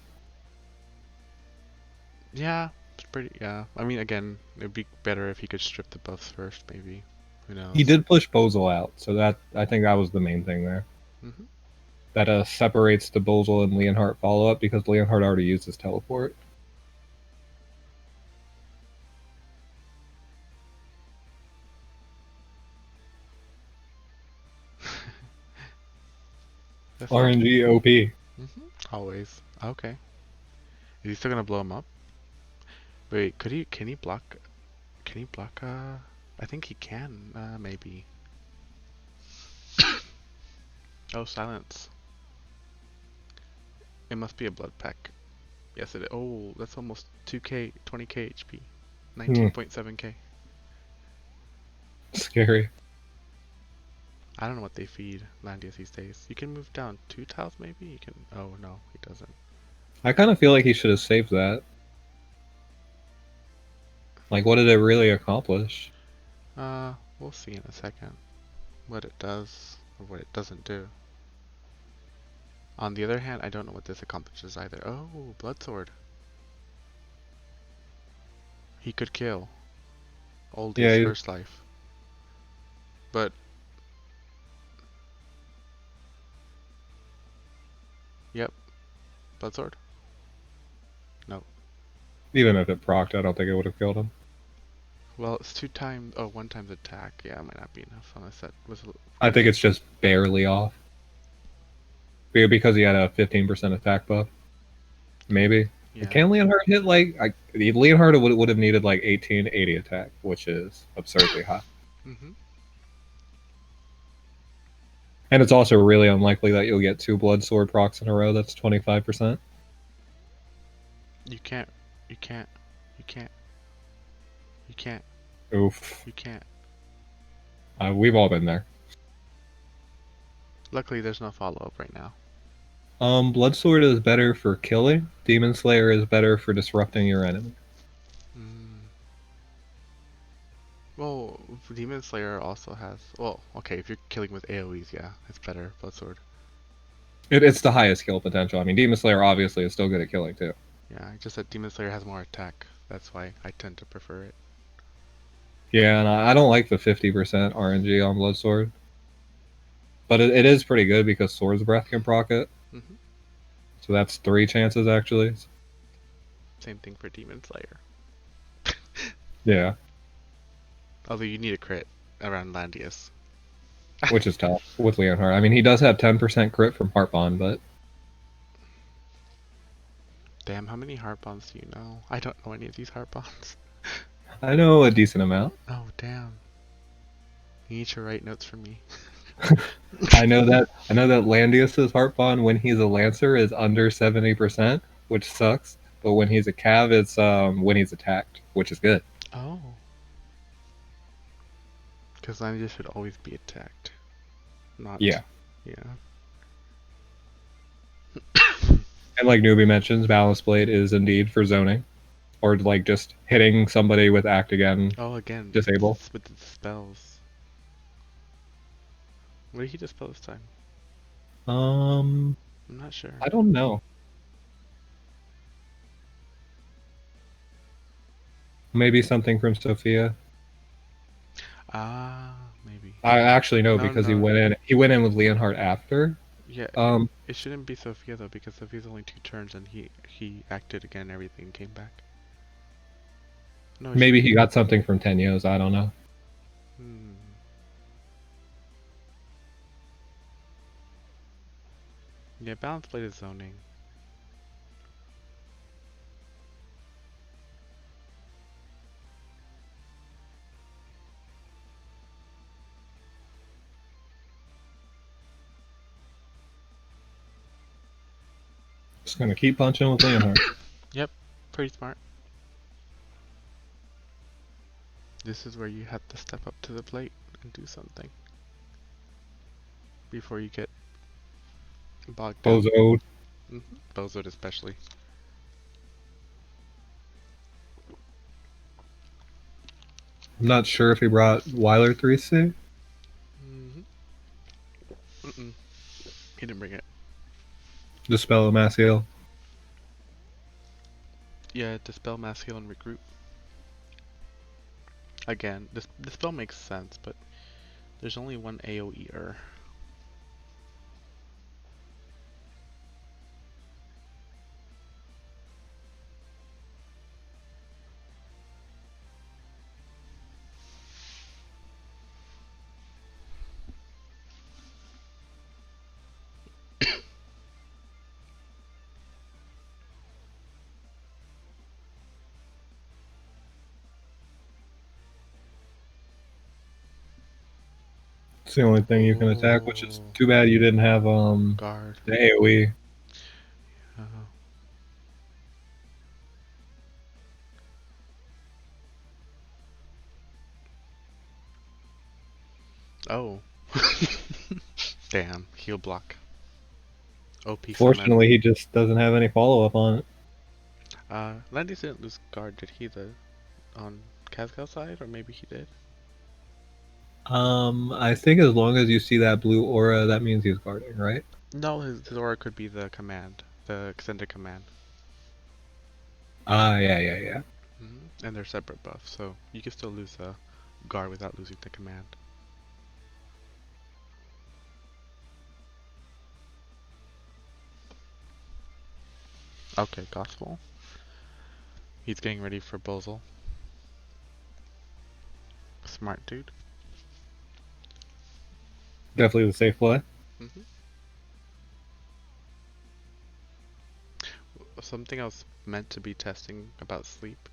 S1: Yeah, it's pretty. Yeah. I mean, again, it'd be better if he could strip the buffs first, maybe. Who knows?
S2: He did push Bozel out, so that I think that was the main thing there.
S1: Mhm.
S2: That separates the Bozel and Leonhardt follow up because Leonhardt already used his teleport.
S1: That's not.
S2: RNG OP.
S1: Always. Okay. Is he still gonna blow him up? Wait, could he? Can he block? Can he block? I think he can. Maybe. Oh, silence. It must be a blood pack. Yes, it is. Oh, that's almost 2k, 20k HP. 19.7k.
S2: Scary.
S1: I don't know what they feed Landius these days. You can move down 2 tiles, maybe? You can. Oh, no, he doesn't.
S2: I kind of feel like he should have saved that. Like, what did it really accomplish?
S1: We'll see in a second what it does or what it doesn't do. On the other hand, I don't know what this accomplishes either. Oh, Blood Sword. He could kill Oldie's
S2: Yeah,
S1: first life. But yep, Blood Sword. No.
S2: even if it procced, I don't think it would have killed him.
S1: Well, it's 2 times. Oh, 1 times attack. Yeah, it might not be enough unless that was.
S2: I think it's just barely off. Because he had a 15% attack buff. Maybe.
S1: Yeah.
S2: Can Leonhardt hit like... Leonhardt would have needed like 1880 attack, which is absurdly high.
S1: Mhm.
S2: And it's also really unlikely that you'll get 2 Blood Sword procs in a row. That's 25%.
S1: You can't. You can't. You can't. You can't.
S2: Oof.
S1: You can't.
S2: We've all been there.
S1: Luckily, there's no follow up right now.
S2: Blood Sword is better for killing. Demon Slayer is better for disrupting your enemy.
S1: Mm. Well, Demon Slayer also has. Well, okay, if you're killing with AoEs, yeah, it's better. Blood Sword.
S2: It's the highest kill potential. I mean, Demon Slayer obviously is still good at killing too.
S1: Yeah, just that Demon Slayer has more attack. That's why I tend to prefer it.
S2: Yeah, and I don't like the 50% RNG on Blood Sword. But it is pretty good because Sword's Breath can proc it.
S1: Hmm.
S2: So that's 3 chances actually.
S1: Same thing for Demon Slayer.
S2: Yeah,
S1: Although you need a crit around Landius.
S2: which is tough with Leonhardt. I mean, he does have 10% crit from Heart Bond, but
S1: Damn, how many heart bonds do you know? I don't know any of these heart bonds.
S2: I know a decent amount.
S1: Oh, damn. You need to write notes for me.
S2: I know that Landius's Heart Bond when he's a Lancer is under 70%, which sucks. But when he's a Cav, it's when he's attacked, which is good.
S1: Oh. Because Landius should always be attacked. Not.
S2: Yeah.
S1: Yeah.
S2: And like Newbie mentions, Balance Blade is indeed for zoning. Or like just hitting somebody with Act Again
S1: Oh, again,
S2: disable.
S1: with the spells. What did he dispel this time?
S2: Um
S1: I'm not sure.
S2: I don't know. Maybe something from Sophia.
S1: Ah, maybe.
S2: I actually know
S1: No,
S2: because
S1: no.
S2: he went in with Leonhardt after.
S1: Yeah,
S2: Um
S1: it shouldn't be Sophia though, because Sophia's only 2 turns and he acted again and everything came back. No, it should
S2: Maybe
S1: be.
S2: he got something from Tenyos, I don't know.
S1: Hmm. Yeah, balance blade is zoning.
S2: Just gonna keep punching with Leonhardt.
S1: Yep, pretty smart. This is where you have to step up to the plate and do something before you get bogged down.
S2: Bozo.
S1: Bozod especially.
S2: I'm not sure if he brought Weiler 3C.
S1: Mm-hmm. Mm-mm. He didn't bring it.
S2: Dispel a Mass Heal.
S1: Yeah, dispel, mass heal, and regroup. Again, this spell makes sense, but there's only one AoE-er.
S2: It's the only thing you can attack, which is
S1: Oh,
S2: too bad you didn't have
S1: guard.
S2: the AoE.
S1: Uh, oh. Damn, heal block. OP summon.
S2: Fortunately, he just doesn't have any follow up on it.
S1: Landis didn't lose guard, did he? On Kazgao side, or maybe he did.
S2: I think as long as you see that blue aura, that means he's guarding, right?
S1: No, his aura could be the command, the extended command.
S2: Ah, yeah, yeah, yeah.
S1: And they're separate buffs, so you can still lose a guard without losing the command. Okay, gospel. He's getting ready for Bozel. Smart dude.
S2: Definitely the safe play.
S1: hmm Something I was meant to be testing about sleep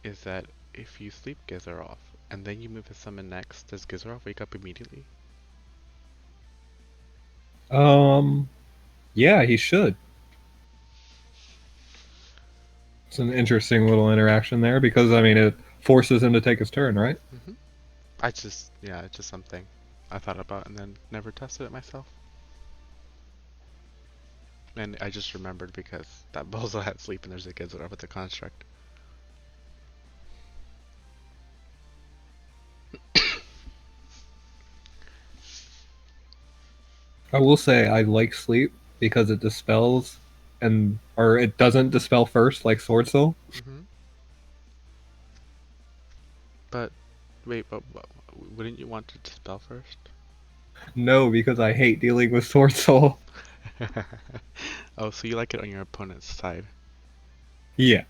S1: is that if you sleep Gizaroff and then you move his summon next, does Gizaroff wake up immediately?
S2: Um, yeah, he should. It's an interesting little interaction there because I mean it forces him to take his turn, right?
S1: hmm yeah, it's just something I thought about and then never tested it myself. And I just remembered because that Bozo had sleep and there's a Gizaroff with the construct.
S2: I will say I like sleep because it dispels and or it doesn't dispel first like Sword Soul.
S1: hmm But wait, but wouldn't you want to dispel first?
S2: No, because I hate dealing with Sword Soul.
S1: Oh, so you like it on your opponent's side.
S2: Yeah,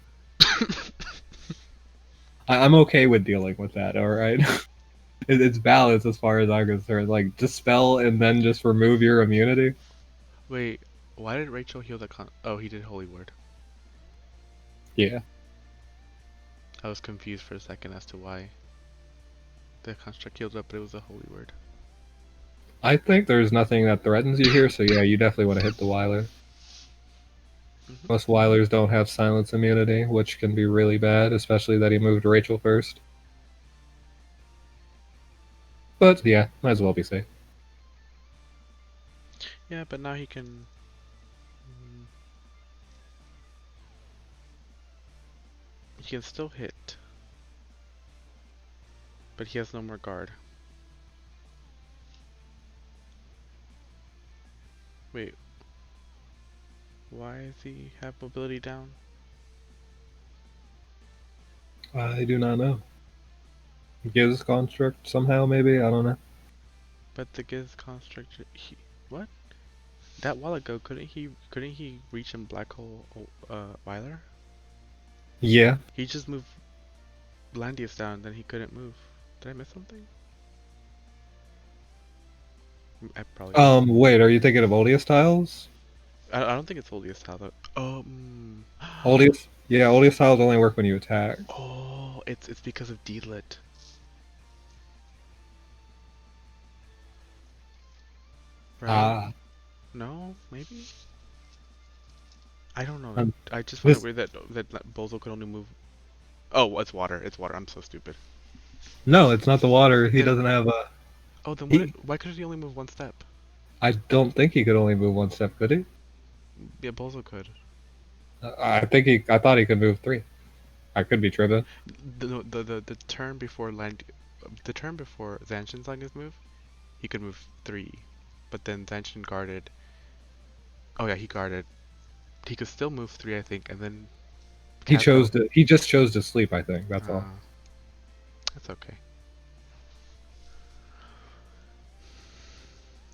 S2: I'm okay with dealing with that. All right, it's balanced as far as I'm concerned. Like dispel and then just remove your immunity.
S1: Wait, why did Rachel heal the Oh, he did Holy Word.
S2: Yeah,
S1: I was confused for a second as to why the construct healed up, but it was a Holy Word.
S2: I think there's nothing that threatens you here. So yeah, you definitely want to hit the Weiler.
S1: Hmm.
S2: Most Weilers don't have silence immunity, which can be really bad, especially that he moved Rachel first. But yeah, might as well be safe.
S1: Yeah, but now he can. mm, He can still hit, but he has no more guard. Wait, why does he have mobility down?
S2: I do not know. Gives construct somehow, maybe? I don't know.
S1: But the Giz construct, what? That while ago, couldn't he reach in Black Hole Weiler?
S2: Yeah.
S1: He just moved Landius down, then he couldn't move. Did I miss something? I probably did.
S2: Wait, are you thinking of Odious tiles?
S1: I don't think it's Holiest Tile though.
S2: Odious? Yeah, Odious tiles only work when you attack.
S1: Oh, it's because of D-Lit, right?
S2: Ah.
S1: No, maybe. I don't know.
S2: Um,
S1: I just find it
S2: this
S1: weird that Bozo could only move. Oh, it's water. It's water. I'm so stupid.
S2: No, it's not the water. He
S1: Then
S2: doesn't have a
S1: oh, then
S2: he
S1: why could he only move one step?
S2: I don't think he could only move one step, could he?
S1: Yeah, Bozo could.
S2: I thought he could move three. I could be tripping.
S1: The turn before the turn before Zanshin's Landius move, he could move three, but then Zanshin guarded. Oh yeah, he guarded. He could still move three, I think, and then Kazgao.
S2: He just chose to sleep, I think. That's all.
S1: Uh, that's okay.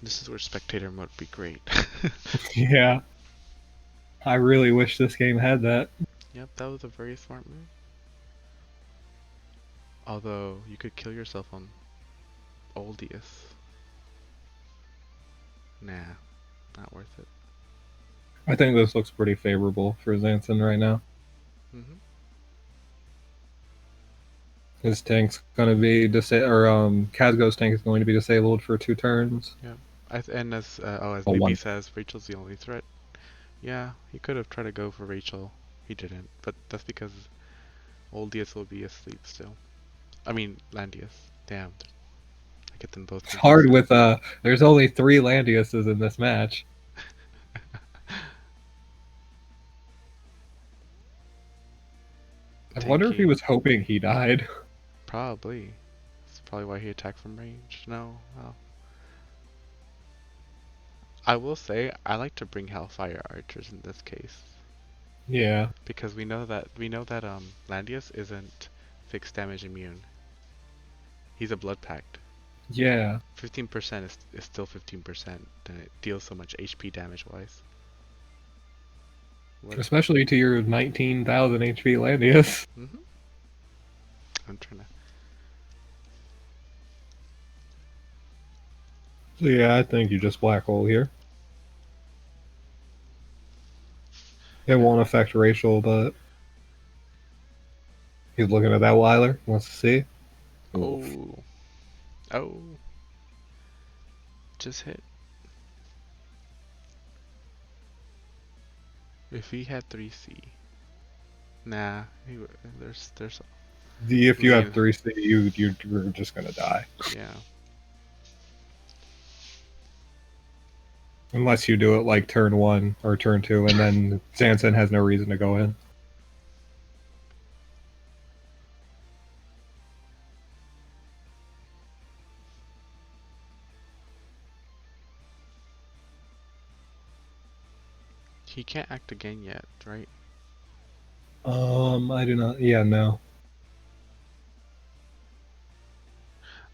S1: This is where spectator mode would be great.
S2: Yeah. I really wish this game had that.
S1: Yep, that was a very smart move. Although you could kill yourself on Oldius. Nah, not worth it.
S2: I think this looks pretty favorable for Zanson right now.
S1: Hmm.
S2: His tank's going to be Kazgo's tank is going to be disabled for 2 turns.
S1: Yeah. And as
S2: Well,
S1: BB
S2: one.
S1: says, Rachel's the only threat. Yeah, he could have tried to go for Rachel. He didn't, but that's because Oldius will be asleep still. I mean, Landius. Damn, I get them both
S2: It's hard
S1: confused.
S2: with there's only 3 Landiuses in this match. I wonder if he
S1: Tanky.
S2: was hoping he died.
S1: Probably. That's probably why he attacked from range. No, well. I will say, I like to bring Hellfire Archers in this case.
S2: Yeah.
S1: Because we know that Landius isn't fixed damage immune. He's a blood pact.
S2: Yeah.
S1: 15% is still 15%, and it deals so much HP damage wise. What?
S2: Especially to your 19,000 HP Landius.
S1: Mm-hmm. I'm trying to.
S2: So yeah, I think you just black hole here. It
S1: Yeah.
S2: won't affect Rachel, but he's looking at that Weiler. Wants to see. Oof.
S1: Oh. Oh. Just hit. If he had 3C. Nah. There's.
S2: If
S1: I
S2: you have
S1: mean,
S2: 3C, you're just gonna die.
S1: yeah.
S2: Unless you do it like turn 1 or turn 2, and then Sanson has no reason to go in.
S1: He can't act again yet, right?
S2: I do not. Yeah, no.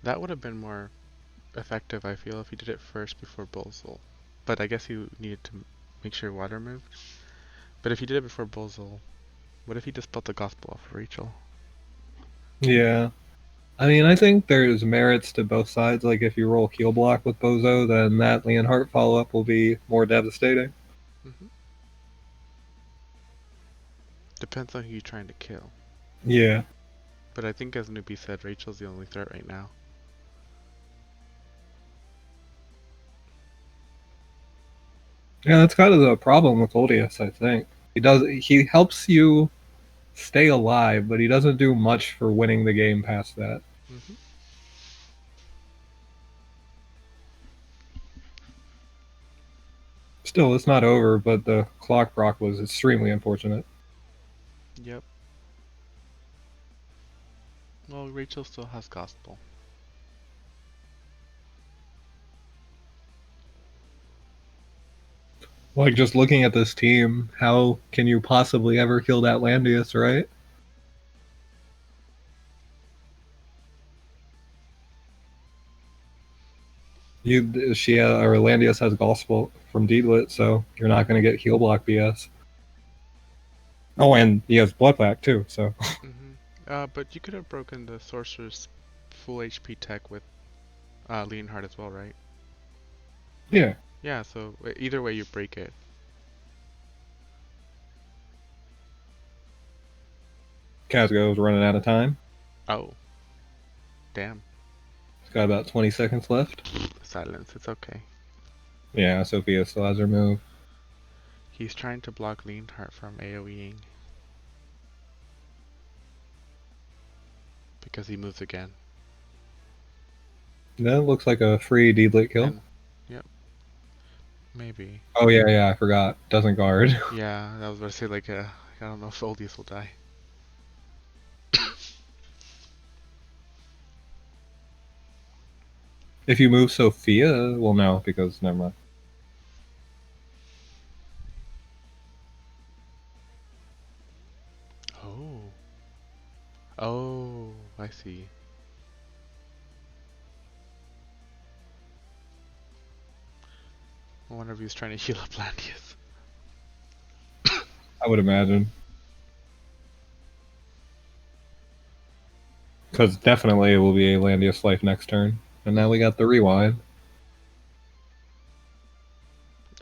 S1: That would have been more. effective, I feel, if he did it first before Bolzol. But I guess he needed to make sure water moved. But if he did it before Bolzol, what if he just built the gospel off of Rachel?
S2: Yeah. I mean, I think there's merits to both sides. Like, if you roll Keel Block with Bozo, then that Leonhardt follow-up will be more devastating.
S1: Hmm. Depends on who you're trying to kill.
S2: Yeah.
S1: But I think as Newbie said, Rachel's the only threat right now.
S2: Yeah, that's kind of the problem with Odious, I think. He helps you stay alive, but he doesn't do much for winning the game past that.
S1: Hmm.
S2: Still, it's not over, but the clock proc was extremely unfortunate.
S1: Yep. Well, Rachel still has gospel.
S2: Like, just looking at this team, how can you possibly ever kill that Landius, right? Or Landius has gospel from Deedlit, so you're not going to get heal block BS. Oh, and he has blood pack too, so.
S1: Hmm. But you could have broken the sorcerer's full HP tech with Leonhardt as well, right?
S2: Yeah.
S1: Yeah, so either way you break it.
S2: Kazgao is running out of time.
S1: Oh, damn.
S2: He's got about 20 seconds left.
S1: Silence, it's okay.
S2: Yeah, Sophia still has her move.
S1: He's trying to block Leonhardt from AoEing. Because he moves again.
S2: That looks like a free Deedlit kill.
S1: And, yep. Maybe.
S2: Oh, yeah, I forgot. Doesn't guard.
S1: Yeah, I was about to say, like, I don't know if Oldies will die.
S2: If you move Sophia, well, no, because never mind.
S1: Oh. Oh, I see. I wonder if he's trying to heal up Landius.
S2: I would imagine. Because definitely it will be a Landius life next turn. And now we got the rewind.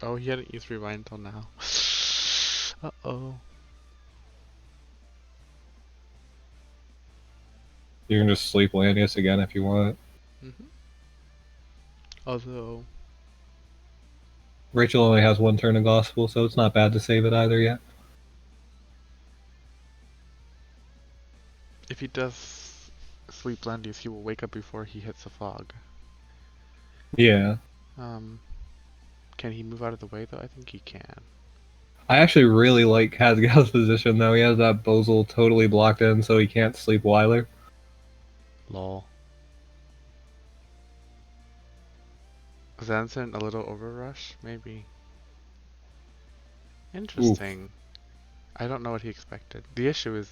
S1: Oh, he hadn't used rewind until now. Uh-oh.
S2: You can just sleep Landius again if you want.
S1: Mm-hmm. Although,
S2: Rachel only has one turn of Gospel, so it's not bad to save it either yet.
S1: if he does sleep Landius, he will wake up before he hits the fog.
S2: Yeah.
S1: Um, can he move out of the way, though? I think he can.
S2: I actually really like Kazgao's position, though. He has that Bozel totally blocked in, so he can't sleep Weiler.
S1: Lol. Zanshin, a little overrush, maybe. Interesting. Oof. I don't know what he expected. The issue is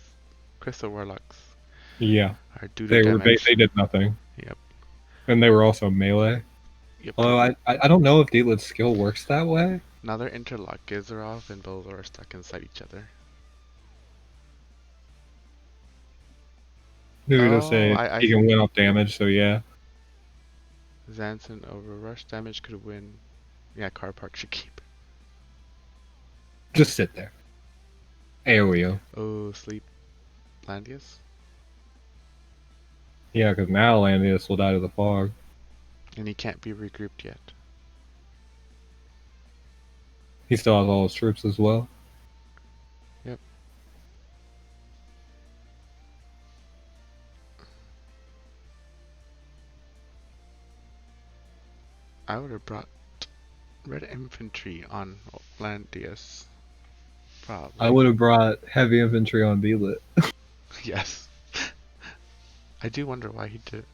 S1: Crystal Warlocks
S2: Yeah.
S1: are due to damage.
S2: They did nothing.
S1: Yep.
S2: And they were also melee.
S1: Yep.
S2: Although I don't know if Deedlit's skill works that way.
S1: Now they're interlocked. Gizarov and Bolzor are stuck inside each other.
S2: We were just saying he can win off damage, so yeah.
S1: Zanshin over rush damage could win. Yeah, Car Park should keep.
S2: Just sit there. AoE.
S1: Oh, sleep Landius?
S2: Yeah, because now Landius will die to the fog.
S1: And he can't be regrouped yet.
S2: He still has all his troops as well.
S1: Yep. I would have brought red infantry on Landius. Probably.
S2: I would have brought heavy infantry on Deedlit.
S1: Yes. I do wonder why he did.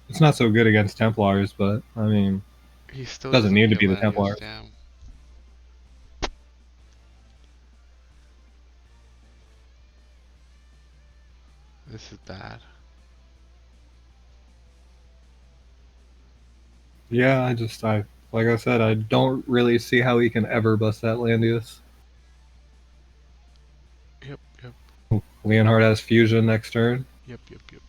S2: It's not so good against Templars, but I mean,
S1: he still
S2: doesn't need to be the
S1: Landius,
S2: Templars.
S1: Damn. This is bad.
S2: Yeah, I like I said, I don't really see how he can ever bust that Landius.
S1: Yep, yep,
S2: Leonhard has fusion next turn.
S1: yep, yep, yep.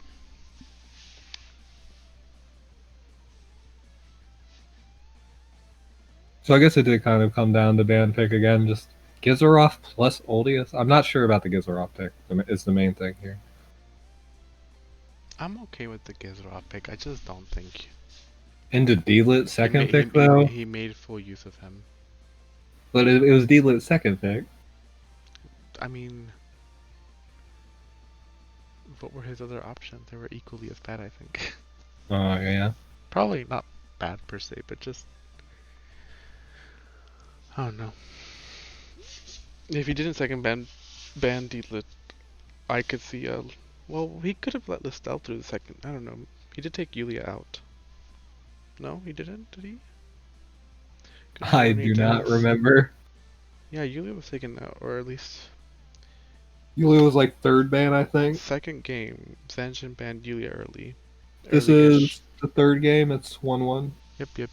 S2: So I guess it did kind of come down to ban pick again. Just Gizaroff plus Oldius. I'm not sure about the Gizaroff pick. Is the main thing here.
S1: I'm okay with the Gizroff pick. I just don't think
S2: Into D-Lit
S1: he
S2: second
S1: made
S2: pick though,
S1: he made full use of him.
S2: but it was D-Lit second pick.
S1: I mean, what were his other options? They were equally as bad, I think.
S2: Oh yeah.
S1: Probably not bad per se, but just I don't know. If he didn't second ban Deedlit, I could see a well, he could have let Listel through the second. I don't know. He did take Yulia out. No, he didn't. Did he? Couldn't remember
S2: I
S1: any
S2: do not
S1: deals.
S2: remember.
S1: Yeah, Yulia was taken out, or at least
S2: Yulia was like third ban, I think.
S1: second game. Zanshin banned Yulia early,
S2: This
S1: early-ish.
S2: is the third game. It's 1-1.
S1: Yep, yep.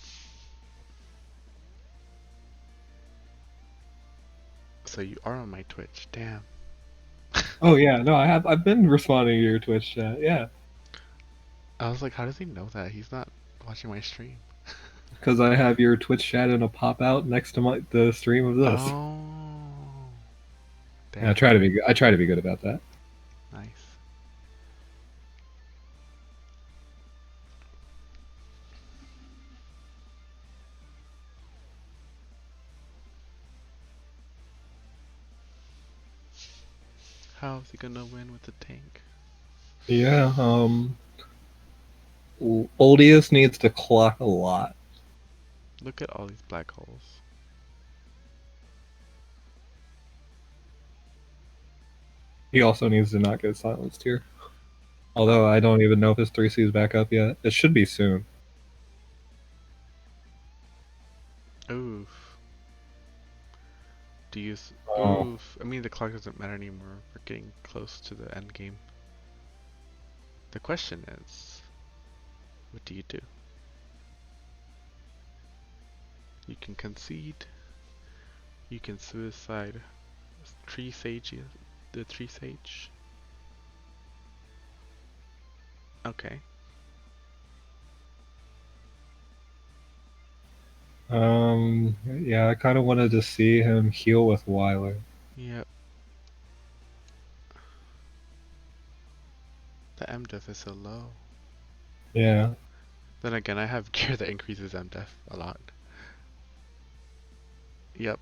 S1: So you are on my Twitch. Damn.
S2: Oh yeah, no, I have. I've been responding to your Twitch chat. Yeah,
S1: I was like, how does he know that? He's not watching my stream.
S2: because I have your Twitch chat in a pop out next to the stream of this.
S1: Oh,
S2: Yeah,
S1: damn.
S2: I try to be good about that.
S1: Nice. How's he gonna win with the tank?
S2: Yeah. Oldius needs to clock a lot.
S1: Look at all these black holes.
S2: He also needs to not get silenced here. Although I don't even know if his 3C is back up yet. It should be soon.
S1: Oof. Do you?
S2: Oh,
S1: Oof. I mean, the clock doesn't matter anymore. We're getting close to the end game. The question is, what do you do? You can concede. You can suicide. Tree Sage. The Tree Sage. Okay.
S2: yeah, I kind of wanted to see him heal with Weiler.
S1: Yep. The MDef is so low.
S2: Yeah.
S1: Then again, I have gear that increases MDef a lot. Yep.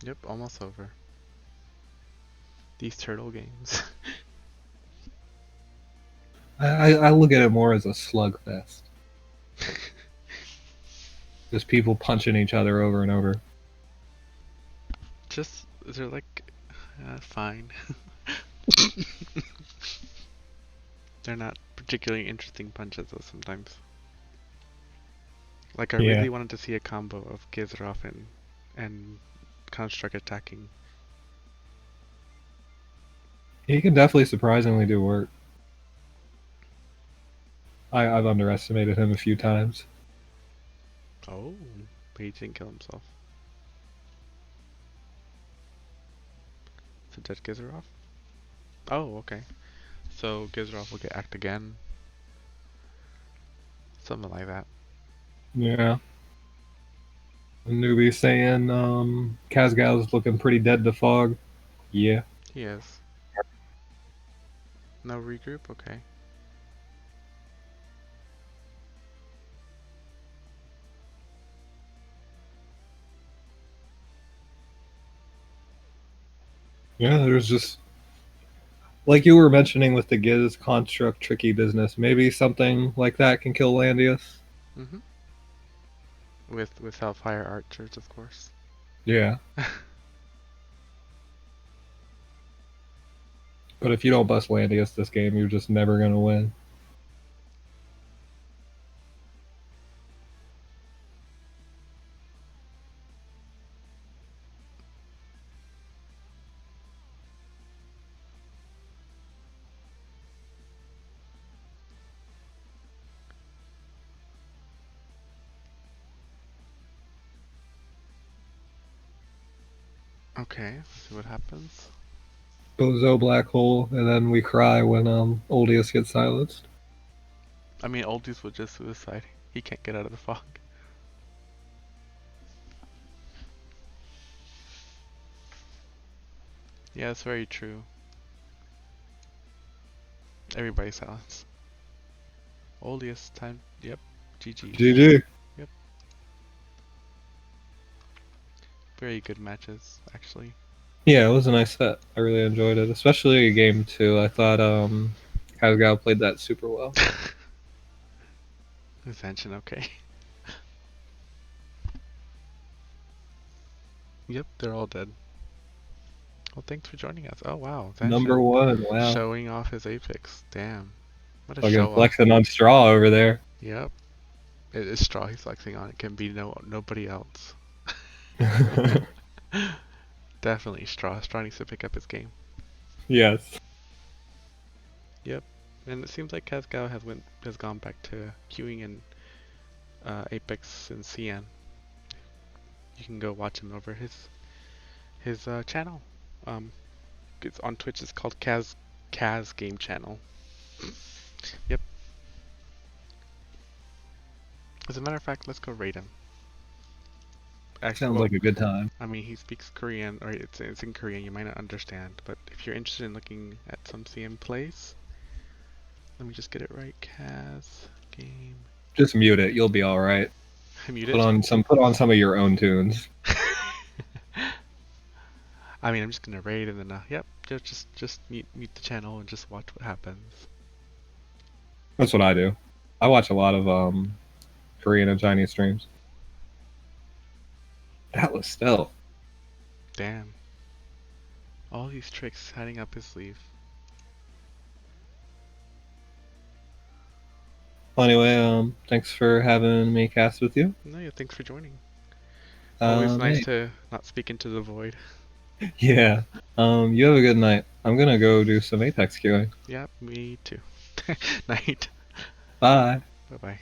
S1: Yep, almost over. These turtle games.
S2: I look at it more as a slugfest. Just people punching each other over and over.
S1: Just, they're like, fine. They're not particularly interesting punches though sometimes. Like I
S2: Yeah.
S1: really wanted to see a combo of Gizroff and Construct attacking.
S2: He can definitely surprisingly do work. I've underestimated him a few times.
S1: Oh, but he didn't kill himself. So dead Gizroff? Oh, okay. So Gizroff will get act again. Something like that.
S2: Yeah. Newbie saying Kazgao's looking pretty dead to fog. Yeah.
S1: He is. No regroup? Okay.
S2: Yeah, there's just like you were mentioning with the Giz construct tricky business, maybe something like that can kill Landius.
S1: Mm-hmm. With Hellfire Archers, of course.
S2: Yeah. But if you don't bust Landius this game, you're just never gonna win.
S1: Okay, let's see what happens.
S2: Bozo black hole, and then we cry when Oldius gets silenced.
S1: I mean, Oldies will just suicide. He can't get out of the fog. Yeah, it's very true. Everybody silence. Oldies time. Yep. GG's.
S2: GG.
S1: Yep. Very good matches, actually.
S2: Yeah, it was a nice set. I really enjoyed it, especially game two. I thought Kazgao played that super well.
S1: Zanshin, okay. Yep, they're all dead. Well, thanks for joining us. Oh wow,
S2: Number
S1: Zanshin
S2: one, wow.
S1: showing off his Apex. Damn, what a
S2: Fucking
S1: show off.
S2: flexing on straw over there.
S1: Yep, it is Straw he's flexing on. It can be nobody else. Definitely Straw. Straw needs to pick up his game.
S2: Yes.
S1: Yep, and it seems like Kazgao has gone back to queuing in Apex and CN. You can go watch him over his channel. Um, it's on Twitch. It's called Kaz Game Channel. Yep. As a matter of fact, let's go raid him. Actually,
S2: Sounds
S1: well,
S2: like a good time.
S1: I mean, he speaks Korean, or it's in Korean. You might not understand, but if you're interested in looking at some CM plays, let me just get it right. Kaz Game.
S2: Just mute it. You'll be all right.
S1: I mute
S2: Put
S1: it.
S2: on some of your own tunes.
S1: I mean, I'm just gonna raid and then yep, just mute the channel and just watch what happens.
S2: That's what I do. I watch a lot of Korean and Chinese streams. That was stealth.
S1: Damn, all these tricks hiding up his sleeve.
S2: Well, anyway, thanks for having me cast with you.
S1: No, yeah, thanks for joining. Always nice
S2: Hey,
S1: to not speak into the void.
S2: yeah. You have a good night. I'm gonna go do some Apex queuing.
S1: Yep, me too. Night.
S2: Bye.
S1: Bye bye.